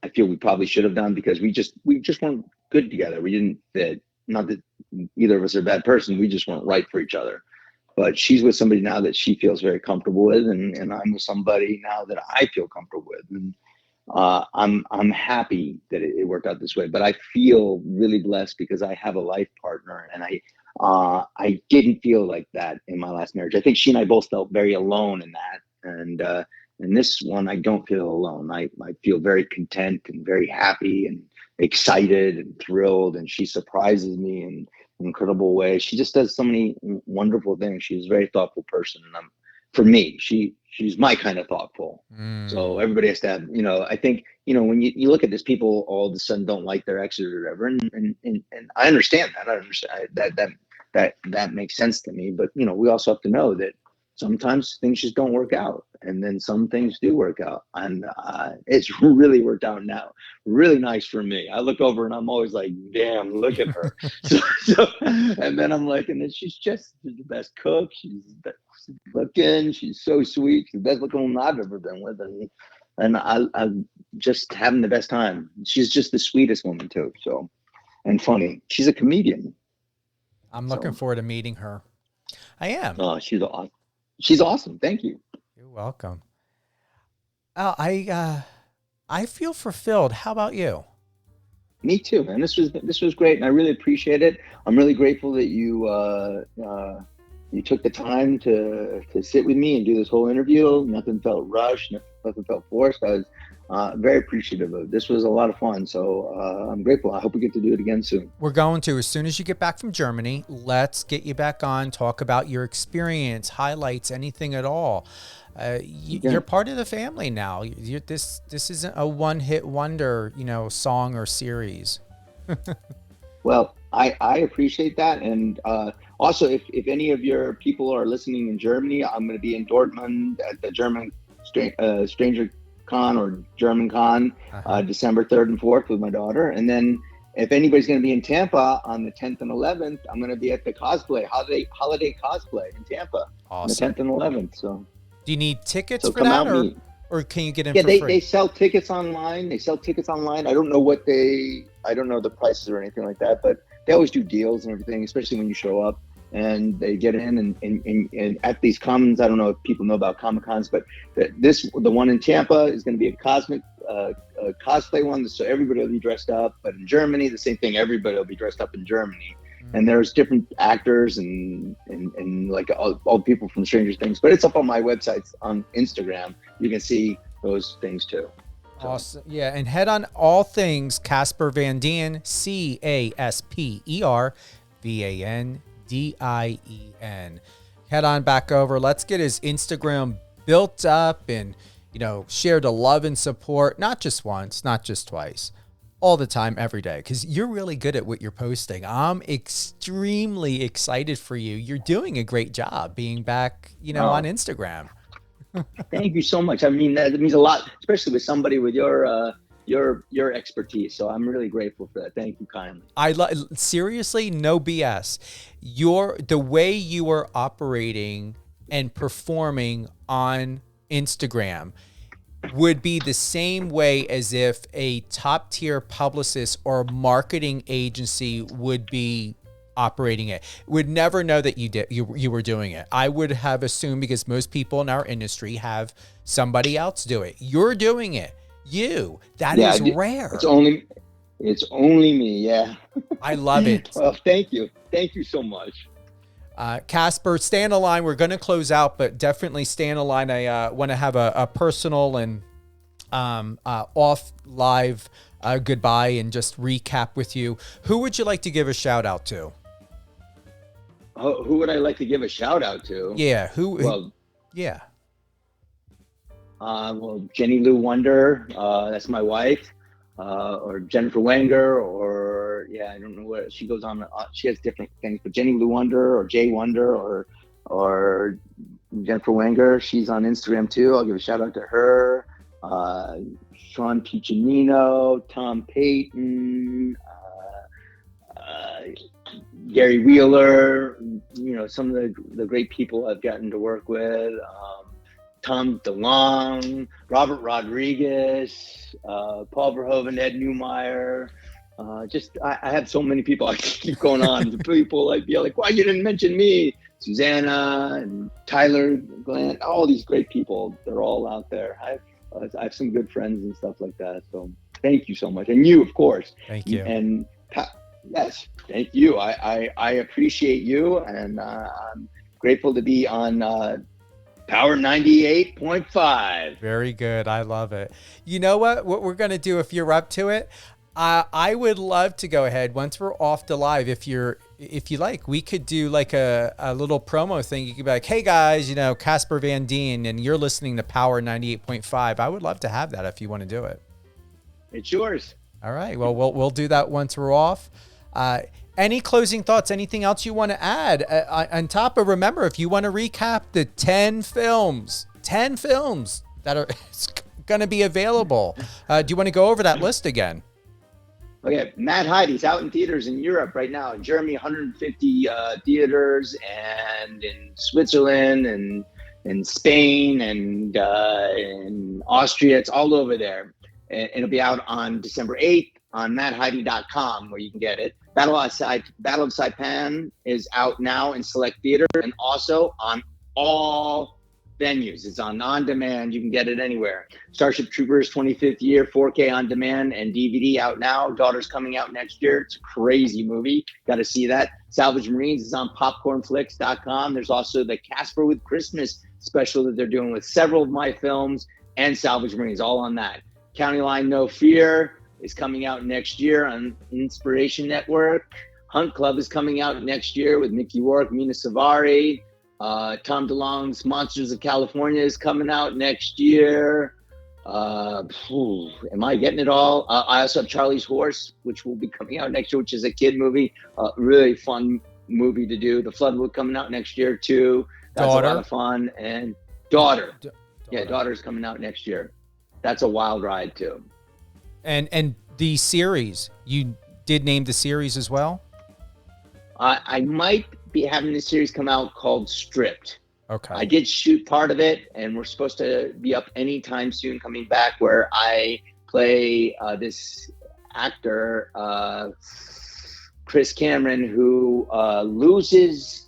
I feel we probably should have done, because we just weren't good together. We didn't fit. Not that either of us are a bad person. We just weren't right for each other. But she's with somebody now that she feels very comfortable with, and I'm with somebody now that I feel comfortable with. And I'm happy that it worked out this way. But I feel really blessed because I have a life partner, and I didn't feel like that in my last marriage. I think she and I both felt very alone in that. And in this one, I don't feel alone. I feel very content and very happy and excited and thrilled. And she surprises me in an incredible way. She just does so many wonderful things. She's a very thoughtful person. And for me, she's my kind of thoughtful. So everybody has to have, I think, when you look at this, people all of a sudden don't like their exes or whatever. And I understand that. I understand that makes sense to me. But, we also have to know that sometimes things just don't work out, and then some things do work out. And it's really worked out now. Really nice for me. I look over and I'm always like, damn, look at her. so, and then I'm like, and then she's the best cook. She's the best looking. She's so sweet. She's the best looking woman I've ever been with. And I'm just having the best time. She's just the sweetest woman too. So, and funny. She's a comedian. I'm looking forward to meeting her. I am. Oh, she's awesome. She's awesome. Thank you. You're welcome. I feel fulfilled. How about you? Me too, man. This was great, and I really appreciate it. I'm really grateful that you took the time to sit with me and do this whole interview. Nothing felt rushed. Nothing felt forced. I was very appreciative of it. This was a lot of fun, so I'm grateful. I hope we get to do it again soon. We're going to. As soon as you get back from Germany, let's get you back on, talk about your experience, highlights, anything at all. You're part of the family now. This isn't a one-hit wonder, song or series. Well, I appreciate that. And also, if any of your people are listening in Germany, I'm going to be in Dortmund at the German Stranger Con or German Con, December 3rd and 4th with my daughter. And then if anybody's going to be in Tampa on the 10th and 11th, I'm going to be at the holiday cosplay in Tampa on the 10th and 11th. So do you need tickets for that, or can you get in for free? They sell tickets online. I don't know I don't know the prices or anything like that, but they always do deals and everything, especially when you show up. And they get in and at these commons, I don't know if people know about Comic Cons, but the one in Tampa is going to be a cosmic cosplay one, so everybody will be dressed up. But in Germany, the same thing, everybody will be dressed up in Germany. And there's different actors and like all people from Stranger Things, but it's up on my website on Instagram. You can see those things too. So. Awesome. Yeah, and head on all things Casper Van Dien, CasperVandien. Head on back over. Let's get his Instagram built up and, share the love and support, not just once, not just twice, all the time, every day, because you're really good at what you're posting. I'm extremely excited for you. You're doing a great job being back, on Instagram. Thank you so much. I mean, that means a lot, especially with somebody with your your expertise. So I'm really grateful for that. Thank you kindly. Seriously, no BS. The way you are operating and performing on Instagram would be the same way as if a top tier publicist or marketing agency would be operating it. Would never know that you were doing it. I would have assumed, because most people in our industry have somebody else do it. You're doing it. That is rare. It's only me. Yeah. I love it. Well, thank you so much. Casper, stay on the line. We're going to close out, but definitely stay on the line. I want to have a personal and off live goodbye and just recap with you. Who would you like to give a shout out to? Who would I like to give a shout out to? Yeah. Well, Jenny Lou Wonder, that's my wife, or Jennifer Wenger, or I don't know what she goes on. She has different things, but Jenny Lou Wonder or Jay Wonder or Jennifer Wenger, she's on Instagram too. I'll give a shout out to her. Sean Piccinino, Tom Payton, Gary Wheeler, some of the great people I've gotten to work with. Tom DeLonge, Robert Rodriguez, Paul Verhoeven, Ed Newmeyer. I have so many people. I keep going on. The people I'd be like, why you didn't mention me? Susanna and Tyler Glenn, all these great people. They're all out there. I have some good friends and stuff like that. So thank you so much. And you, of course. Thank you. And yes, thank you. I appreciate you. And I'm grateful to be on Power 98.5. Very good. I love it. You know what we're going to do, if you're up to it, I would love to go ahead once we're off the live. If you like, we could do like a little promo thing. You could be like, hey guys, Casper Van Dien, and you're listening to Power 98.5. I would love to have that if you want to do it. It's yours. All right. Well, we'll do that once we're off. Any closing thoughts? Anything else you want to add? On top of, remember, if you want to recap the 10 films that are going to be available, do you want to go over that list again? Okay, Mad Heidi's out in theaters in Europe right now. In Germany, 150 theaters, and in Switzerland, and in Spain, and in Austria. It's all over there. And it'll be out on December 8th on madheidi.com, where you can get it. Battle of Saipan is out now in select theaters and also on all venues. It's on demand. You can get it anywhere. Starship Troopers 25th year, 4K on demand and DVD out now. Daughter's coming out next year. It's a crazy movie. Got to see that. Salvage Marines is on popcornflix.com. There's also the Casper with Christmas special that they're doing with several of my films and Salvage Marines, all on that. County Line No Fear is coming out next year on Inspiration Network. Hunt Club is coming out next year with Mickey Rourke, Mina Savari. Tom DeLonge's Monsters of California is coming out next year. Am I getting it all? I also have Charlie's Horse, which will be coming out next year, which is a kid movie. Really fun movie to do. The Floodwood coming out next year too. That's a lot of fun. And Daughter. Daughter's coming out next year. That's a wild ride too. And the series, you did name the series as well? I might be having this series come out called Stripped. Okay. I did shoot part of it, and we're supposed to be up anytime soon coming back, where I play this actor, Chris Cameron, who loses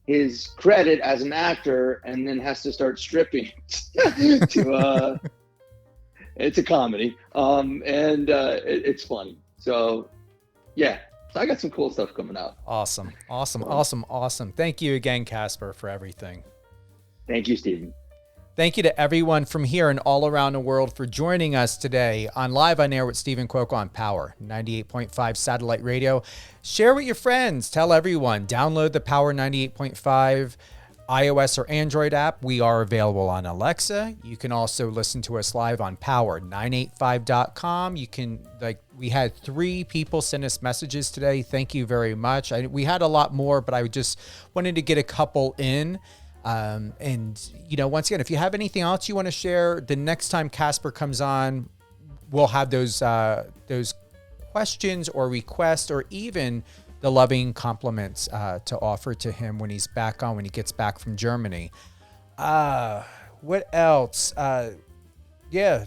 his credit as an actor and then has to start stripping to it's a comedy, and it's funny. So yeah, so I got some cool stuff coming out. Awesome. Thank you again, Casper, for everything. Thank you, Stephen. Thank you to everyone from here and all around the world for joining us today on Live on Air with Stephen Cuoco on Power 98.5 satellite radio. Share with your friends. Tell everyone. Download the Power 98.5 iOS or Android app. We are available on Alexa. You can also listen to us live on power985.com. You can, we had 3 people send us messages today. Thank you very much. We had a lot more, but I just wanted to get a couple in. And, once again, if you have anything else you want to share, the next time Casper comes on, we'll have those questions or requests or even the loving compliments to offer to him when he's back on, when he gets back from Germany. What else? Yeah.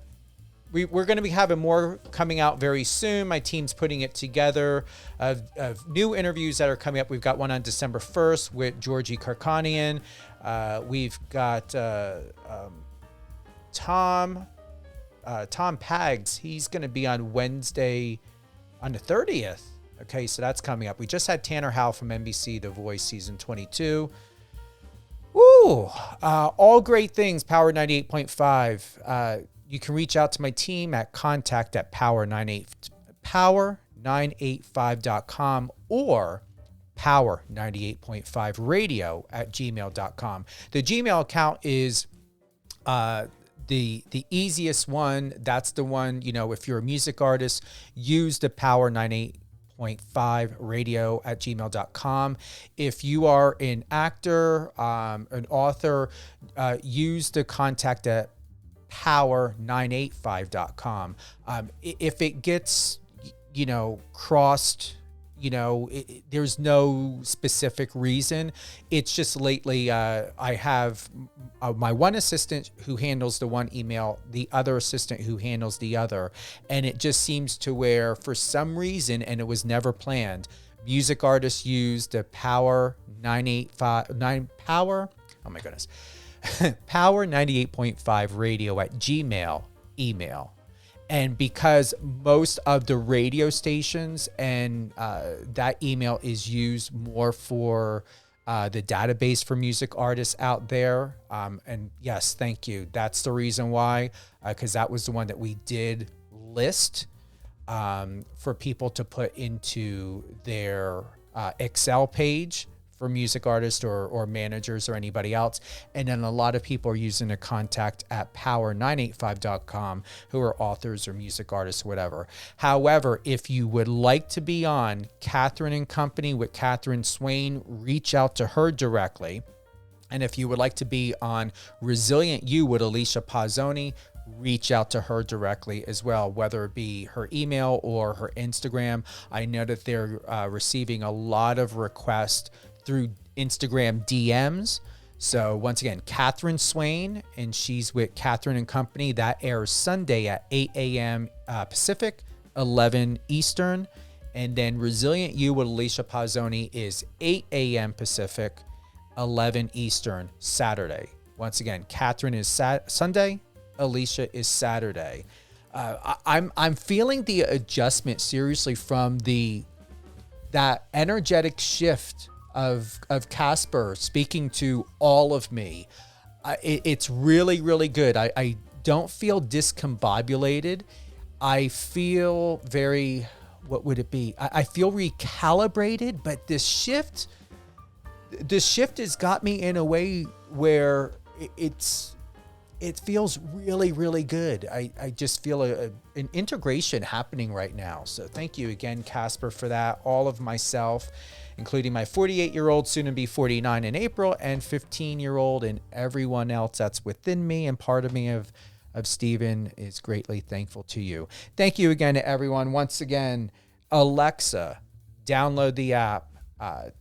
We're going to be having more coming out very soon. My team's putting it together of new interviews that are coming up. We've got one on December 1st with Georgie Karkanian. We've got Tom Pags. He's going to be on Wednesday on the 30th. Okay, so that's coming up. We just had Tanner Howell from NBC, The Voice, season 22. Woo! All great things, Power 98.5. You can reach out to my team at power985.com or power98.5radio@gmail.com. The Gmail account is the easiest one. That's the one, if you're a music artist, use the power98.5radio@gmail.com. If you are an actor, an author, use the contact at power985.com. If it gets, crossed, there's no specific reason. It's just lately I have my one assistant who handles the one email, the other assistant who handles the other. And it just seems to where, for some reason, and it was never planned, music artists use the power98.5radio@gmail email. And because most of the radio stations and that email is used more for the database for music artists out there. And yes, thank you. That's the reason why, because that was the one that we did list for people to put into their Excel page for music artists or managers or anybody else. And then a lot of people are using a contact at power985.com who are authors or music artists, whatever. However, if you would like to be on Catherine and Company with Catherine Swain, reach out to her directly. And if you would like to be on Resilient You with Alicia Pazzoni, reach out to her directly as well, whether it be her email or her Instagram. I know that they're receiving a lot of requests through Instagram DMs. So once again, Catherine Swain, and she's with Catherine and Company. That airs Sunday at 8 a.m. Pacific, 11 Eastern. And then Resilient You with Alicia Pazzoni is 8 a.m. Pacific, 11 Eastern, Saturday. Once again, Catherine is Sunday, Alicia is Saturday. I'm feeling the adjustment seriously from that energetic shift of Casper speaking to all of me. It's really, really good. I don't feel discombobulated. I feel very, what would it be? I feel recalibrated, but this shift has got me in a way where it feels really, really good. I just feel an integration happening right now. So thank you again, Casper, for that. All of myself, including my 48-year-old, soon to be 49 in April, and 15-year-old, and everyone else that's within me and part of me of Stephen, is greatly thankful to you. Thank you again to everyone. Once again, Alexa, download the app,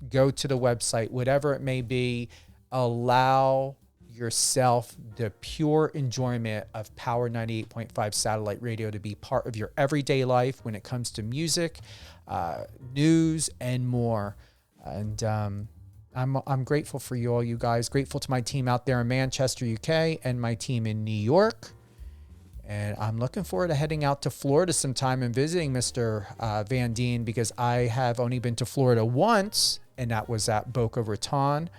go to the website, whatever it may be, allow yourself the pure enjoyment of Power 98.5 satellite radio to be part of your everyday life when it comes to music, news, and more. And I'm grateful for you all, you guys. Grateful to my team out there in Manchester, UK, and my team in New York. And I'm looking forward to heading out to Florida sometime and visiting Mr. Van Dien, because I have only been to Florida once, and that was at Boca Raton.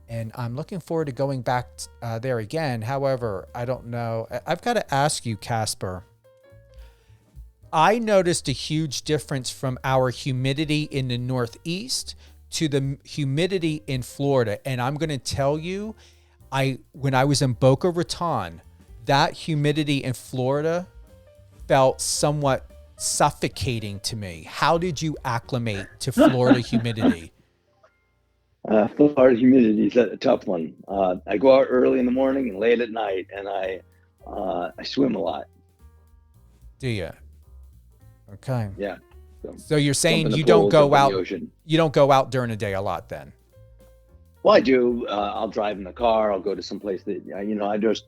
And I'm looking forward to going back there again. However, I don't know. I've got to ask you, Casper. I noticed a huge difference from our humidity in the Northeast to the humidity in Florida. And I'm going to tell you, when I was in Boca Raton, that humidity in Florida felt somewhat suffocating to me. How did you acclimate to Florida humidity? Florida humidity is a tough one. I go out early in the morning and late at night, and I swim a lot. Do you? Okay. Yeah. So you're saying the you don't pool, go jump in out. the ocean. You don't go out during the day a lot, then. Well, I do. I'll drive in the car. I'll go to some place that I just.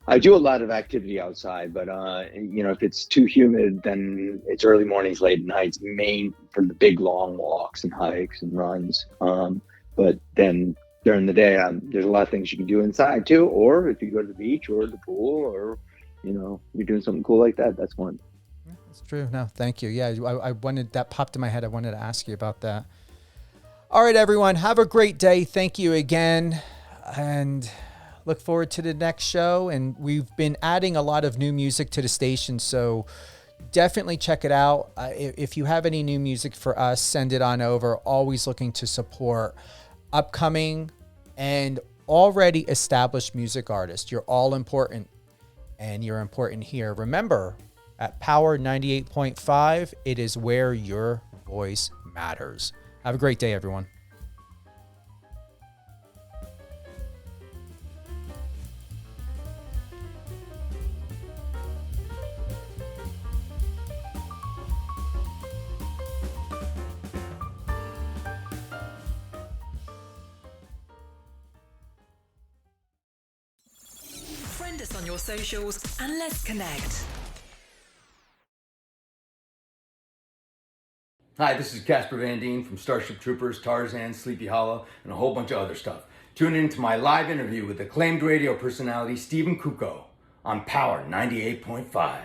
I do a lot of activity outside, but if it's too humid, then it's early mornings, late nights, main for the big long walks and hikes and runs. But then during the day, there's a lot of things you can do inside too. Or if you go to the beach or the pool, or you're doing something cool like that, that's fun. That's true. No, thank you. Yeah, I wanted that popped in my head. I wanted to ask you about that. All right, everyone, have a great day. Thank you again, and look forward to the next show. And we've been adding a lot of new music to the station, so definitely check it out. If you have any new music for us, send it on over. Always looking to support upcoming and already established music artists. You're all important, and you're important here. Remember, at Power 98.5, it is where your voice matters. Have a great day, everyone. Friend us on your socials and let's connect. Hi, this is Casper Van Dien from Starship Troopers, Tarzan, Sleepy Hollow, and a whole bunch of other stuff. Tune in to my live interview with acclaimed radio personality Stephen Kuko on Power 98.5.